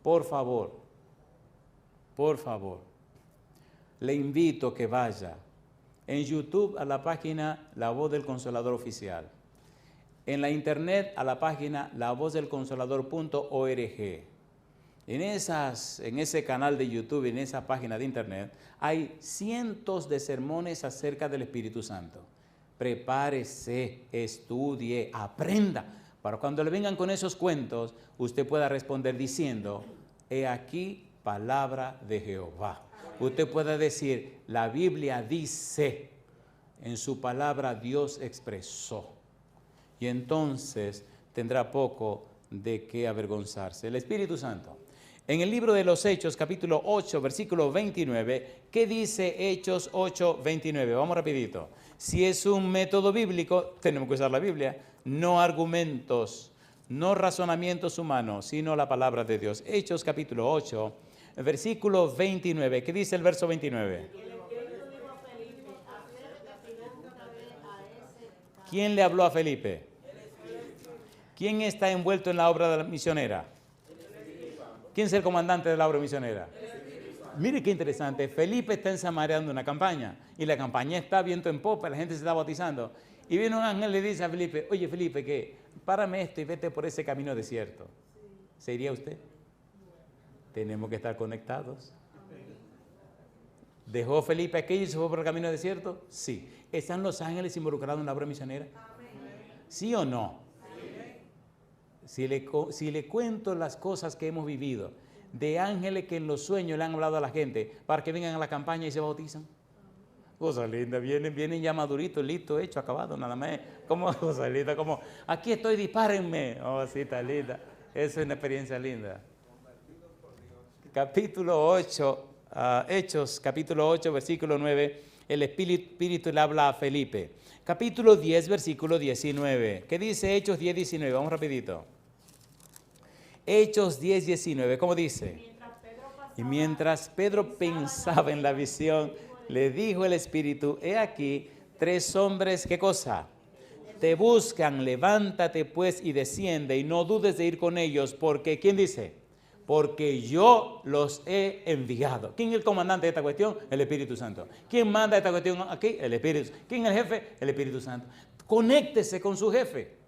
Por favor, le invito a que vaya en YouTube a la página La Voz del Consolador Oficial, en la internet a la página lavozdelconsolador.org. En ese canal de YouTube, en esa página de internet, hay cientos de sermones acerca del Espíritu Santo. Prepárese, estudie, aprenda, para cuando le vengan con esos cuentos, usted pueda responder diciendo, he aquí palabra de Jehová. Usted puede decir, la Biblia dice, en su palabra Dios expresó. Y entonces tendrá poco de qué avergonzarse. El Espíritu Santo. En el libro de los Hechos, capítulo 8, versículo 29, ¿qué dice Hechos 8, 29? Vamos rapidito. Si es un método bíblico, tenemos que usar la Biblia. No argumentos, no razonamientos humanos, sino la palabra de Dios. Hechos, capítulo 8, versículo 29. ¿Qué dice el verso 29? ¿Quién le habló a Felipe? ¿Quién está envuelto en la obra de la misionera? ¿Quién es el comandante de la obra misionera? Mire qué interesante. Felipe está en Samaria dando una campaña y la campaña está viento en popa, la gente se está bautizando. Y viene un ángel y le dice a Felipe, oye Felipe, ¿qué? Párame esto y vete por ese camino desierto. ¿Se iría usted? Tenemos que estar conectados. ¿Dejó Felipe aquello y se fue por el camino desierto? Sí. ¿Están los ángeles involucrados en la obra misionera? ¿Sí o no? Si le cuento las cosas que hemos vivido, de ángeles que en los sueños le han hablado a la gente para que vengan a la campaña y se bautizan. Cosa linda, vienen ya maduritos, listo, hecho, acabado, nada más. Como cosa linda, como aquí estoy, dispárenme. Oh, sí, está linda. Eso es una experiencia linda. Capítulo 8, Hechos, capítulo 8, versículo 9, el Espíritu le habla a Felipe. Capítulo 10, versículo 19. ¿Qué dice Hechos 10, 19? Vamos rapidito. Hechos 10, 19, ¿cómo dice? Y mientras Pedro pensaba en la visión, le dijo el Espíritu, he aquí, 3 hombres, ¿qué cosa? Te buscan, levántate pues y desciende y no dudes de ir con ellos, porque, ¿quién dice? Porque yo los he enviado. ¿Quién es el comandante de esta cuestión? El Espíritu Santo. ¿Quién manda esta cuestión aquí? El Espíritu Santo. ¿Quién es el jefe? El Espíritu Santo. Conéctese con su jefe.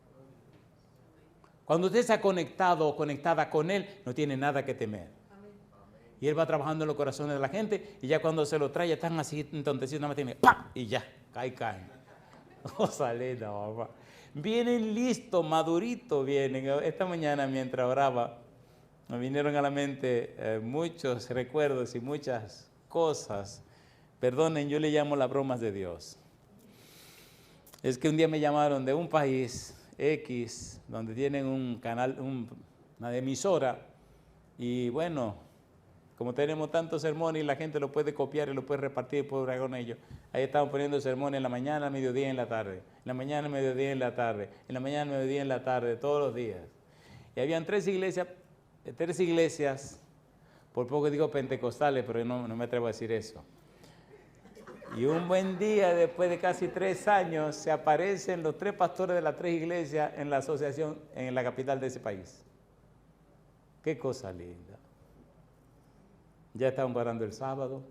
Cuando usted está conectado o conectada con él, no tiene nada que temer. Y él va trabajando en los corazones de la gente y ya cuando se lo trae, ya están así entontecidos, nada más tiene ¡pam! Y ya, caen. Cosa linda, papá. Vienen listos, maduritos vienen. Esta mañana mientras oraba, Me vinieron a la mente muchos recuerdos y muchas cosas. Perdonen, yo le llamo las bromas de Dios. Es que un día me llamaron de un país X, donde tienen un canal, una emisora, y bueno, como tenemos tantos sermones y la gente lo puede copiar y lo puede repartir y puede orar con ellos, ahí estaban poniendo sermones en la mañana, mediodía y en la tarde, en la mañana, mediodía y en la tarde, en la mañana, mediodía y en la tarde, todos los días. Y habían tres iglesias, por poco digo pentecostales, pero no me atrevo a decir eso. Y un buen día, después de casi 3 años, se aparecen los 3 pastores de las 3 iglesias en la asociación en la capital de ese país. Qué cosa linda. Ya estaban guardando el sábado,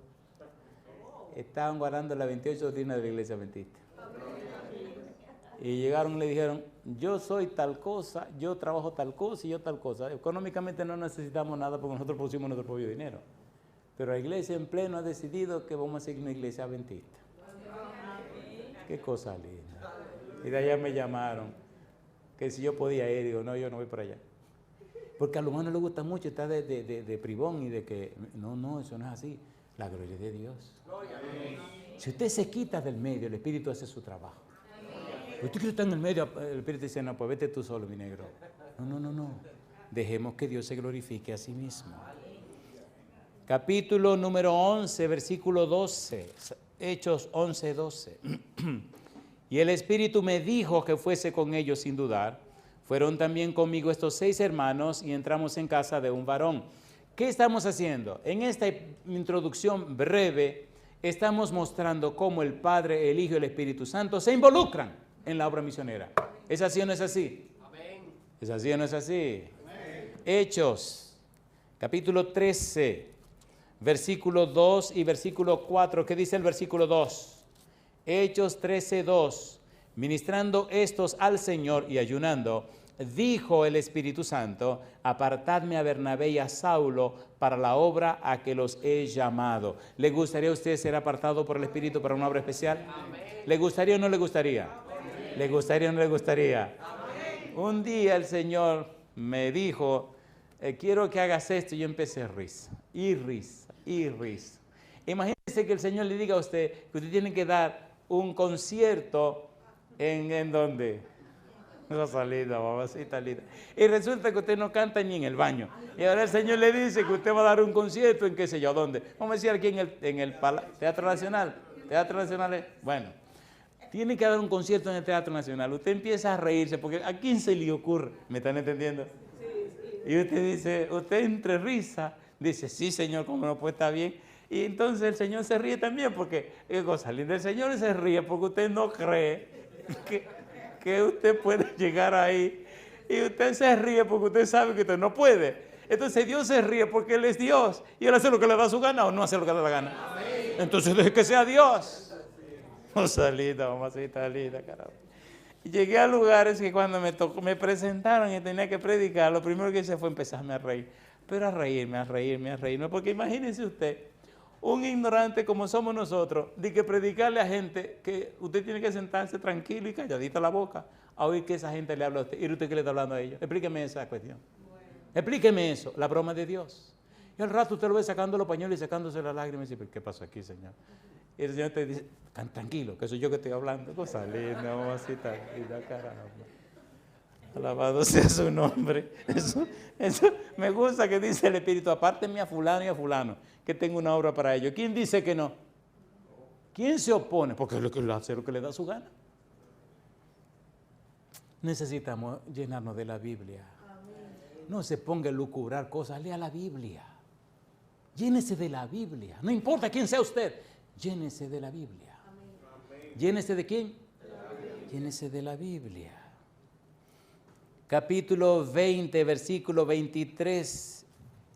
estaban guardando las 28 doctrinas de la iglesia adventista. Y llegaron y le dijeron, yo soy tal cosa, yo trabajo tal cosa y yo tal cosa. Económicamente no necesitamos nada porque nosotros producimos nuestro propio dinero. Pero la iglesia en pleno ha decidido que vamos a seguir una iglesia adventista. Qué cosa linda. Y de allá me llamaron, que si yo podía ir, digo, no, yo no voy para allá. Porque a los humanos les gusta mucho estar de privón y de que, no, eso no es así. La gloria de Dios. Si usted se quita del medio, el Espíritu hace su trabajo. Usted quiere estar en el medio, el Espíritu dice, no, pues vete tú solo, mi negro. No. Dejemos que Dios se glorifique a sí mismo. Capítulo número 11, versículo 12. Hechos 11, 12. Y el Espíritu me dijo que fuese con ellos sin dudar. Fueron también conmigo estos 6 hermanos y entramos en casa de un varón. ¿Qué estamos haciendo? En esta introducción breve estamos mostrando cómo el Padre, el Hijo y el Espíritu Santo se involucran en la obra misionera. ¿Es así o no es así? Amén. ¿Es así o no es así? Amén. Hechos, capítulo 13, versículo 2 y versículo 4. ¿Qué dice el versículo 2? Hechos 13, 2. Ministrando estos al Señor y ayunando, dijo el Espíritu Santo, apartadme a Bernabé y a Saulo para la obra a que los he llamado. ¿Le gustaría a usted ser apartado por el Espíritu para una obra especial? Amén. ¿Le gustaría o no le gustaría? Amén. ¿Le gustaría o no le gustaría? Amén. Un día el Señor me dijo, quiero que hagas esto, y yo empecé a risa. Imagínese que el Señor le diga a usted que usted tiene que dar un concierto ¿en dónde? Rosalita, mamacita linda. Y resulta que usted no canta ni en el baño. Y ahora el Señor le dice que usted va a dar un concierto en qué sé yo, ¿dónde? Vamos a decir aquí en el Teatro Nacional. Teatro Nacional, bueno, tiene que dar un concierto en el Teatro Nacional. Usted empieza a reírse porque ¿a quién se le ocurre? ¿Me están entendiendo? Y usted dice, usted entre risa, dice, sí, Señor, cómo no, pues está bien. Y entonces el Señor se ríe también porque, es cosa linda, el Señor se ríe porque usted no cree que usted puede llegar ahí. Y usted se ríe porque usted sabe que usted no puede. Entonces Dios se ríe porque Él es Dios. Y Él hace lo que le da su gana o no hace lo que le da la gana. Amén. Entonces deje que sea Dios. Rosalita, mamacita linda, caramba. Y llegué a lugares que cuando me presentaron y tenía que predicar, lo primero que hice fue empezarme a reír. Pero a reírme. Porque imagínense usted, un ignorante como somos nosotros, de que predicarle a gente que usted tiene que sentarse tranquilo y calladita la boca a oír que esa gente le habla a usted. ¿Y usted qué le está hablando a ellos? Explíqueme esa cuestión. Bueno. Explíqueme eso, la broma de Dios. Y al rato usted lo ve sacando los pañuelos y sacándose las lágrimas y dice, ¿qué pasó aquí, Señor? Y el Señor te dice, tranquilo, que soy yo que estoy hablando. Cosa linda, mamacita linda, caramba. Alabado sea su nombre. Eso me gusta que dice el Espíritu, apártenme a fulano y a fulano, que tengo una obra para ellos. ¿Quién dice que no? ¿Quién se opone? Porque es lo que hace lo que le da su gana. Necesitamos llenarnos de la Biblia. No se ponga a lucubrar cosas, lea la Biblia. Llénese de la Biblia. No importa quién sea usted, llénese de la Biblia. ¿Llénese de quién? Llénese de la Biblia. Capítulo 20, versículo 23,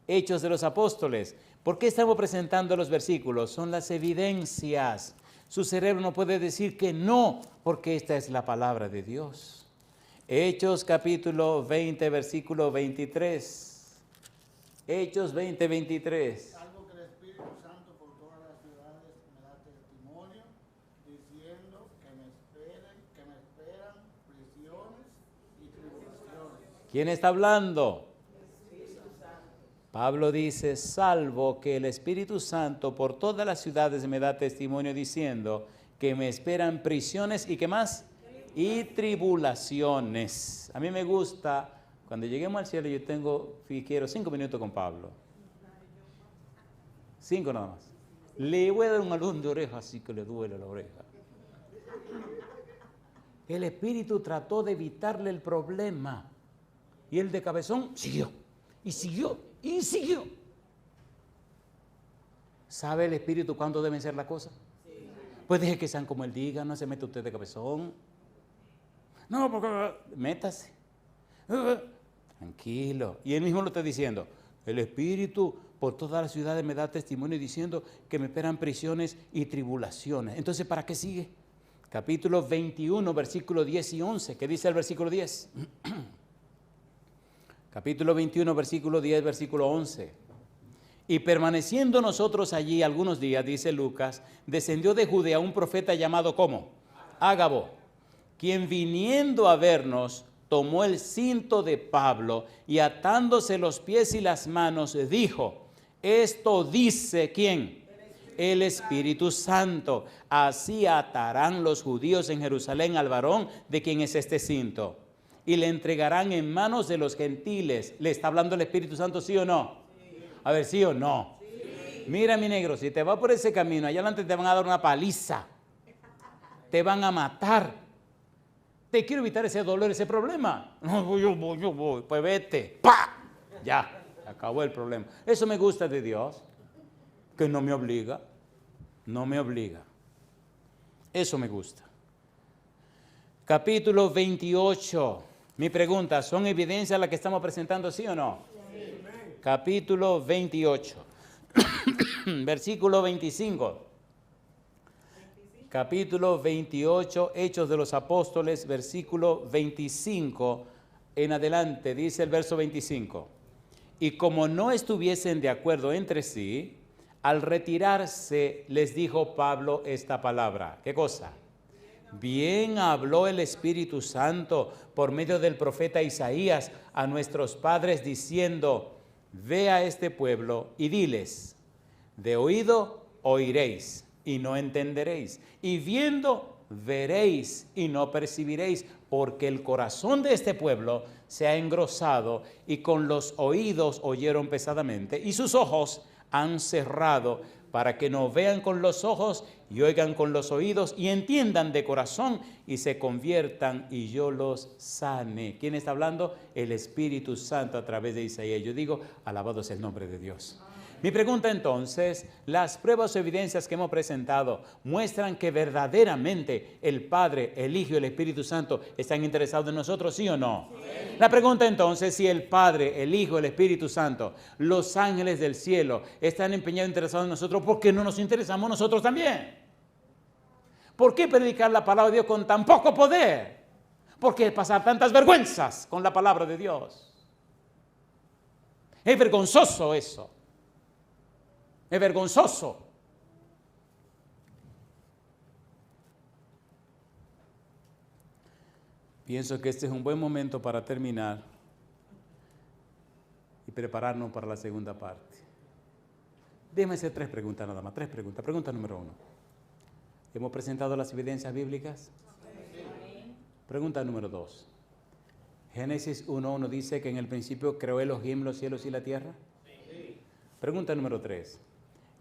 Hechos de los Apóstoles. ¿Por qué estamos presentando los versículos? Son las evidencias. Su cerebro no puede decir que no, porque esta es la palabra de Dios. Hechos capítulo 20, versículo 23. Hechos 20, 23. Algo que el Espíritu Santo por todas las ciudades me da testimonio, diciendo que me esperan prisiones y tribulaciones. ¿Quién está hablando? Pablo dice, salvo que el Espíritu Santo por todas las ciudades me da testimonio diciendo que me esperan prisiones y ¿qué más? Y tribulaciones. A mí me gusta, cuando lleguemos al cielo quiero 5 minutos con Pablo. 5 nada más. Le voy a dar un alón de oreja así que le duele la oreja. El Espíritu trató de evitarle el problema. Y él de cabezón siguió, y siguió, y siguió. ¿Sabe el Espíritu cuándo deben ser las cosas? Sí. Pues deje que sean como él diga, no se mete usted de cabezón. No, porque métase. Tranquilo. Y él mismo lo está diciendo. El Espíritu por todas las ciudades me da testimonio diciendo que me esperan prisiones y tribulaciones. Entonces, ¿para qué sigue? Capítulo 21, versículo 10 y 11. ¿Qué dice el versículo 10? Capítulo 21, versículo 10, versículo 11. Y permaneciendo nosotros allí algunos días, dice Lucas, descendió de Judea un profeta llamado ¿cómo? Ágabo, quien viniendo a vernos, tomó el cinto de Pablo y atándose los pies y las manos, dijo, esto dice ¿quién? El Espíritu Santo, así atarán los judíos en Jerusalén al varón de quien es este cinto, y le entregarán en manos de los gentiles. ¿Le está hablando el Espíritu Santo, sí o no? Sí. A ver, ¿sí o no? Sí. Mira, mi negro, si te vas por ese camino, allá adelante te van a dar una paliza, te van a matar. Te quiero evitar ese dolor, ese problema. No, yo voy, pues vete. ¡Pah! Ya, acabó el problema. Eso me gusta de Dios, que no me obliga. No me obliga. Eso me gusta. Capítulo 28. Mi pregunta, ¿son evidencias las que estamos presentando, sí o no? Sí. Capítulo 28. Versículo 25. Capítulo 28, Hechos de los Apóstoles, versículo 25 en adelante, dice el verso 25. Y como no estuviesen de acuerdo entre sí, al retirarse les dijo Pablo esta palabra. ¿Qué cosa? Bien habló el Espíritu Santo por medio del profeta Isaías a nuestros padres diciendo, ve a este pueblo y diles, de oído oiréis y no entenderéis, y viendo veréis y no percibiréis, porque el corazón de este pueblo se ha engrosado y con los oídos oyeron pesadamente y sus ojos han cerrado para que no vean con los ojos y oigan con los oídos y entiendan de corazón y se conviertan y yo los sane. ¿Quién está hablando? El Espíritu Santo a través de Isaías. Yo digo, alabado sea el nombre de Dios. Mi pregunta entonces, las pruebas o evidencias que hemos presentado muestran que verdaderamente el Padre, el Hijo y el Espíritu Santo están interesados en nosotros, ¿sí o no? Sí. La pregunta entonces, si el Padre, el Hijo, el Espíritu Santo, los ángeles del cielo están empeñados, interesados en nosotros, ¿por qué no nos interesamos nosotros también? ¿Por qué predicar la palabra de Dios con tan poco poder? ¿Por qué pasar tantas vergüenzas con la palabra de Dios? Es vergonzoso eso. Es vergonzoso. Pienso que este es un buen momento para terminar y prepararnos para la segunda parte. Déjame hacer 3 preguntas nada más, 3 preguntas. Pregunta número 1. ¿Hemos presentado las evidencias bíblicas? Sí. Pregunta número 2. Génesis 1:1 dice que en el principio creó Elohim los cielos y la tierra. Sí. Pregunta número 3.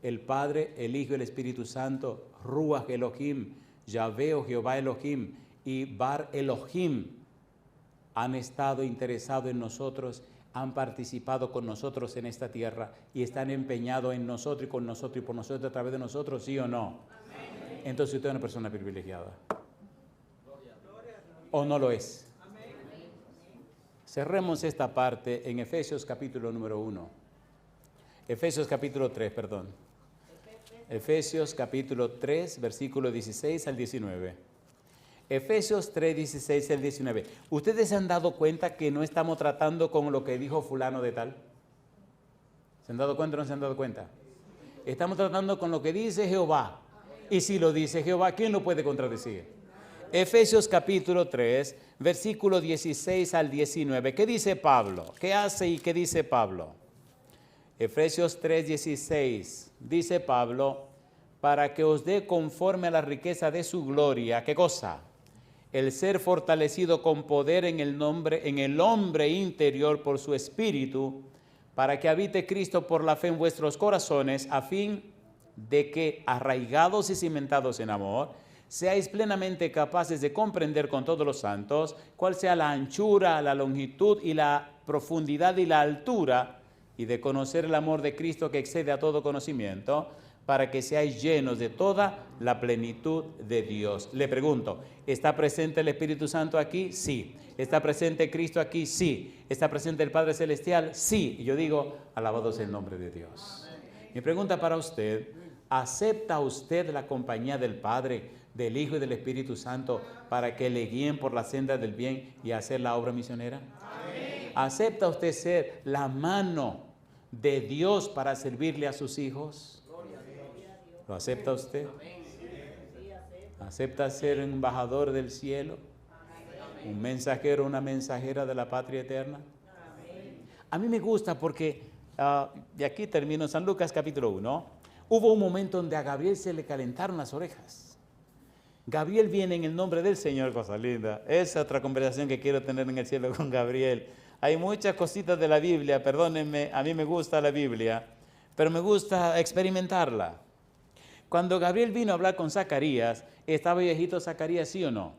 El Padre, el Hijo y el Espíritu Santo, Ruach Elohim, Yahvé o Jehová Elohim y Bar Elohim han estado interesados en nosotros, han participado con nosotros en esta tierra y están empeñados en nosotros y con nosotros y por nosotros a través de nosotros, ¿sí o no? Amén. Entonces usted es una persona privilegiada. ¿O no lo es? Amén. Cerremos esta parte en Efesios capítulo número 1. Efesios capítulo 3, perdón. Efesios capítulo 3, versículo 16 al 19. Efesios 3, 16 al 19. ¿Ustedes se han dado cuenta que no estamos tratando con lo que dijo fulano de tal? ¿Se han dado cuenta o no se han dado cuenta? Estamos tratando con lo que dice Jehová. Y si lo dice Jehová, ¿quién lo puede contradecir? Efesios capítulo 3, versículo 16 al 19. ¿Qué dice Pablo? ¿Qué hace y qué dice Pablo? Efesios 3:16, dice Pablo, para que os dé conforme a la riqueza de su gloria, ¿qué cosa? El ser fortalecido con poder en el hombre interior por su espíritu, para que habite Cristo por la fe en vuestros corazones, a fin de que, arraigados y cimentados en amor, seáis plenamente capaces de comprender con todos los santos cuál sea la anchura, la longitud y la profundidad y la altura, y de conocer el amor de Cristo que excede a todo conocimiento, para que seáis llenos de toda la plenitud de Dios. Le pregunto, ¿está presente el Espíritu Santo aquí? Sí. ¿Está presente Cristo aquí? Sí. ¿Está presente el Padre Celestial? Sí. Y yo digo, alabado sea el nombre de Dios. Mi pregunta para usted, ¿acepta usted la compañía del Padre, del Hijo y del Espíritu Santo para que le guíen por la senda del bien y hacer la obra misionera? Amén. ¿Acepta usted ser la mano de Dios para servirle a sus hijos? ¿Lo acepta usted? ¿Acepta ser un embajador del cielo? ¿Un mensajero, una mensajera de la patria eterna? A mí me gusta porque, y aquí termino San Lucas capítulo 1, hubo un momento donde a Gabriel se le calentaron las orejas. Gabriel viene en el nombre del Señor, cosa linda. Esa es otra conversación que quiero tener en el cielo con Gabriel. Hay muchas cositas de la Biblia, perdónenme, a mí me gusta la Biblia, pero me gusta experimentarla. Cuando Gabriel vino a hablar con Zacarías, ¿estaba viejito Zacarías, sí o no?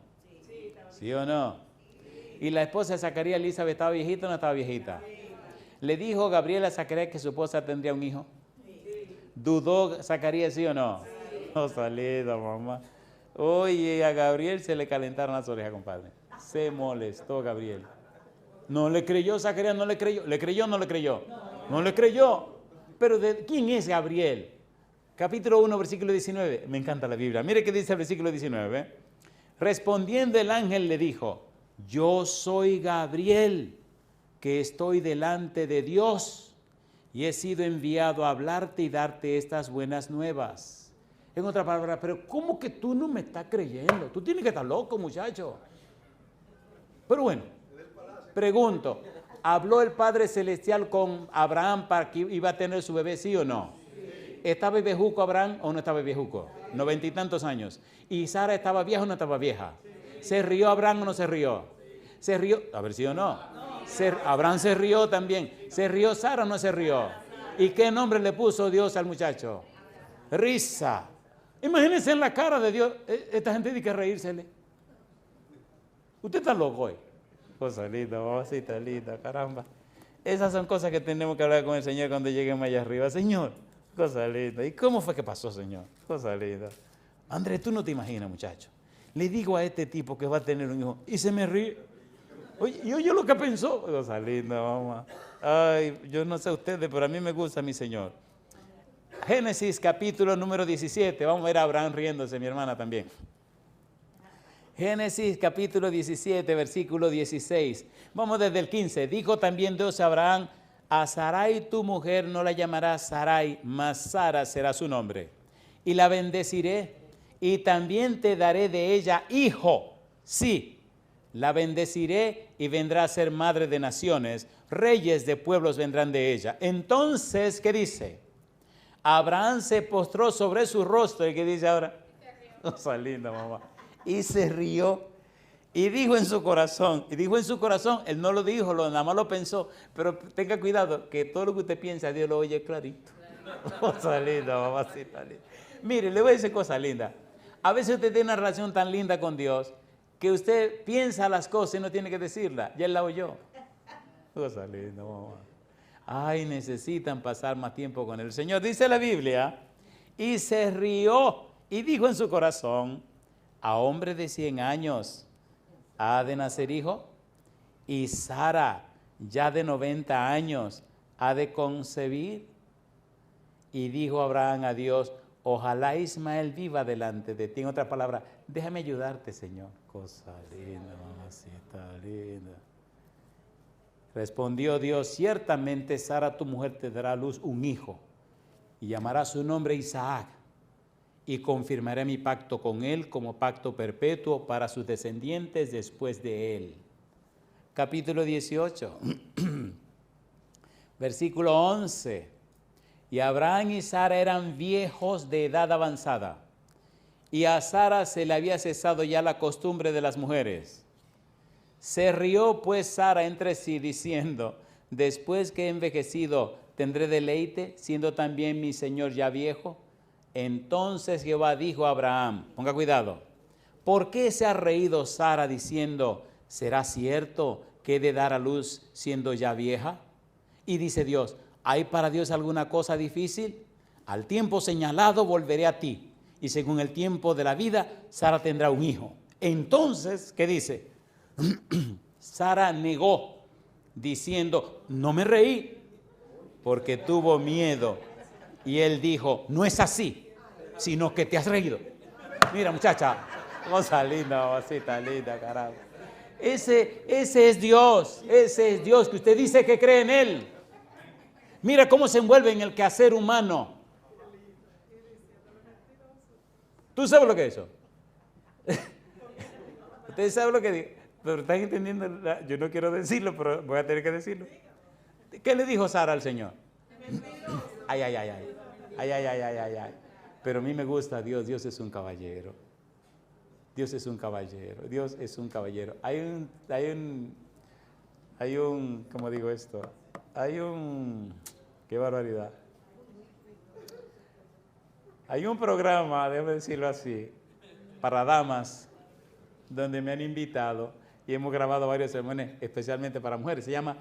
Sí. ¿Sí o no? ¿Y la esposa de Zacarías, Elizabeth, estaba viejita o no estaba viejita? ¿Le dijo Gabriel a Zacarías que su esposa tendría un hijo? ¿Dudó Zacarías, sí o no? No, salida, mamá. Oye, a Gabriel se le calentaron las orejas, compadre. Se molestó Gabriel. ¿No le creyó Zacarías? ¿No le creyó? ¿Le creyó o no le creyó? No le creyó. Pero ¿quién es Gabriel? Capítulo 1, versículo 19. Me encanta la Biblia. Mire qué dice el versículo 19. Respondiendo el ángel le dijo, yo soy Gabriel, que estoy delante de Dios, y he sido enviado a hablarte y darte estas buenas nuevas. En otra palabra, pero ¿cómo que tú no me estás creyendo? Tú tienes que estar loco, muchacho. Pero bueno, pregunto, ¿habló el Padre Celestial con Abraham para que iba a tener su bebé, sí o no? ¿Estaba viejuco Abraham o no estaba viejuco? 90 y tantos años. ¿Y Sara estaba vieja o no estaba vieja? ¿Se rió Abraham o no se rió? ¿Se rió? A ver si o no. Abraham se rió también. ¿Se rió Sara o no se rió? ¿Y qué nombre le puso Dios al muchacho? Risa. Imagínense en la cara de Dios. Esta gente tiene que reírsele. Usted está loco hoy. Cosa linda, mamacita linda, caramba. Esas son cosas que tenemos que hablar con el Señor cuando lleguemos allá arriba. Señor, cosa linda. ¿Y cómo fue que pasó, Señor? Cosa linda. Andrés, tú no te imaginas, muchacho. Le digo a este tipo que va a tener un hijo y se me ríe. Oye, y oye lo que pensó. Cosa linda, mamá. Ay, yo no sé ustedes, pero a mí me gusta mi Señor. Génesis capítulo número 17. Vamos a ver a Abraham riéndose, mi hermana también. Génesis capítulo 17, versículo 16. Vamos desde el 15. Dijo también Dios a Abraham, a Sarai tu mujer no la llamarás Sarai, mas Sara será su nombre. Y la bendeciré, y también te daré de ella hijo. Sí, la bendeciré y vendrá a ser madre de naciones. Reyes de pueblos vendrán de ella. Entonces, ¿qué dice? Abraham se postró sobre su rostro. ¿Y qué dice ahora? Cosa linda, mamá. Y se rió y dijo en su corazón, él no lo dijo, nada más lo pensó, pero tenga cuidado que todo lo que usted piensa Dios lo oye clarito. Cosa linda, mamacita linda. Mire, le voy a decir cosa linda. A veces usted tiene una relación tan linda con Dios que usted piensa las cosas y no tiene que decirla, ya él la oyó. Cosa linda, mamá. Ay, necesitan pasar más tiempo con el Señor. Dice la Biblia, y se rió y dijo en su corazón, a hombre de 100 años ha de nacer hijo, y Sara ya de 90 años ha de concebir. Y dijo Abraham a Dios, ojalá Ismael viva delante de ti. En otra palabra, déjame ayudarte, Señor. Cosa linda, mamacita linda. Respondió Dios, ciertamente Sara tu mujer te dará a luz un hijo, y llamará su nombre Isaac. Y confirmaré mi pacto con él como pacto perpetuo para sus descendientes después de él. Capítulo 18, versículo 11. Y Abraham y Sara eran viejos de edad avanzada, y a Sara se le había cesado ya la costumbre de las mujeres. Se rió pues Sara entre sí, diciendo: después que he envejecido, ¿tendré deleite, siendo también mi señor ya viejo? Entonces Jehová dijo a Abraham, ponga cuidado, ¿por qué se ha reído Sara diciendo: ¿será cierto que he de dar a luz siendo ya vieja? Y dice Dios: ¿hay para Dios alguna cosa difícil? Al tiempo señalado volveré a ti, y según el tiempo de la vida, Sara tendrá un hijo. Entonces, ¿qué dice? Sara negó, diciendo: no me reí, porque tuvo miedo. Y él dijo: no es así, sino que te has reído. Mira, muchacha, cosa linda, cosita linda, carajo. Ese es Dios, que usted dice que cree en Él. Mira cómo se envuelve en el quehacer humano. ¿Tú sabes lo que es eso? Ustedes saben lo que digo, pero están entendiendo. Yo no quiero decirlo, pero voy a tener que decirlo. ¿Qué le dijo Sara al Señor? Ay. Pero a mí me gusta Dios. Dios es un caballero. Dios es un caballero. Dios es un caballero. Hay un, ¿cómo digo esto? Qué barbaridad. Hay un programa, déjame decirlo así, para damas, donde me han invitado y hemos grabado varios sermones especialmente para mujeres. Se llama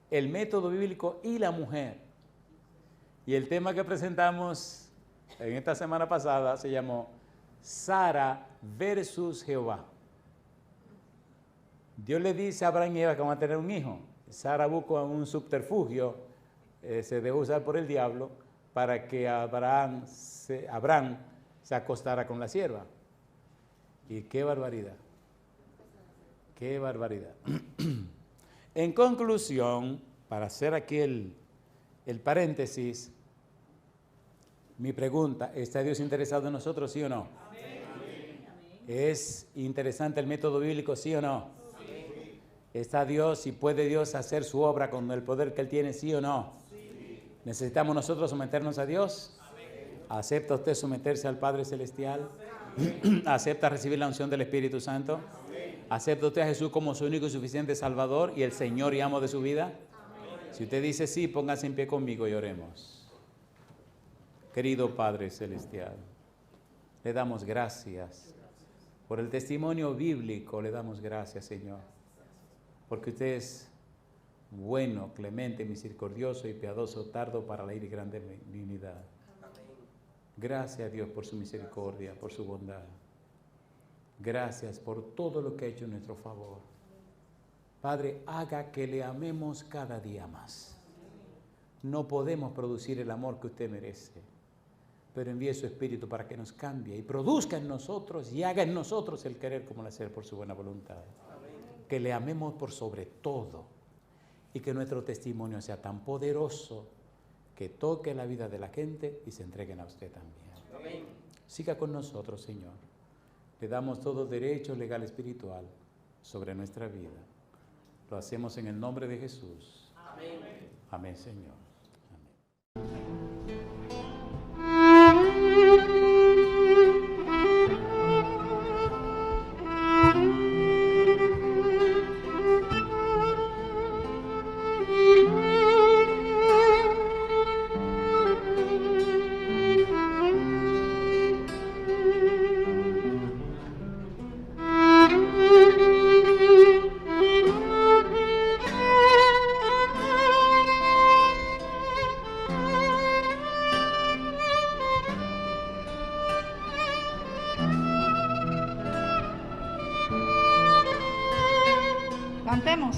El Método Bíblico y la Mujer. Y el tema que presentamos en esta semana pasada se llamó Sara versus Jehová. Dios le dice a Abraham y Eva que van a tener un hijo. Sara busca un subterfugio, se dejó usar por el diablo para que Abraham se acostara con la sierva. Y qué barbaridad. Qué barbaridad. En conclusión, para hacer aquí el paréntesis, mi pregunta: ¿está Dios interesado en nosotros, sí o no? Amén. ¿Es interesante el método bíblico, sí o no? Sí. ¿Está Dios y puede Dios hacer su obra con el poder que Él tiene, sí o no? Sí. ¿Necesitamos nosotros someternos a Dios? Amén. ¿Acepta usted someterse al Padre Celestial? Amén. ¿Acepta recibir la unción del Espíritu Santo? Amén. ¿Acepta usted a Jesús como su único y suficiente Salvador y el Señor y amo de su vida? Amén. Si usted dice sí, póngase en pie conmigo y oremos. Querido Padre Celestial, le damos gracias por el testimonio bíblico, le damos gracias, Señor, porque usted es bueno, clemente, misericordioso y piadoso, tardo para la ira y grande benignidad. Gracias a Dios por su misericordia, por su bondad. Gracias por todo lo que ha hecho en nuestro favor. Padre, haga que le amemos cada día más. No podemos producir el amor que usted merece, pero envíe su Espíritu para que nos cambie y produzca en nosotros y haga en nosotros el querer como el hacer por su buena voluntad. Amén. Que le amemos por sobre todo y que nuestro testimonio sea tan poderoso que toque la vida de la gente y se entreguen a usted también. Amén. Siga con nosotros, Señor. Le damos todo derecho legal espiritual sobre nuestra vida. Lo hacemos en el nombre de Jesús. Amén. Amén, Señor. Cantemos.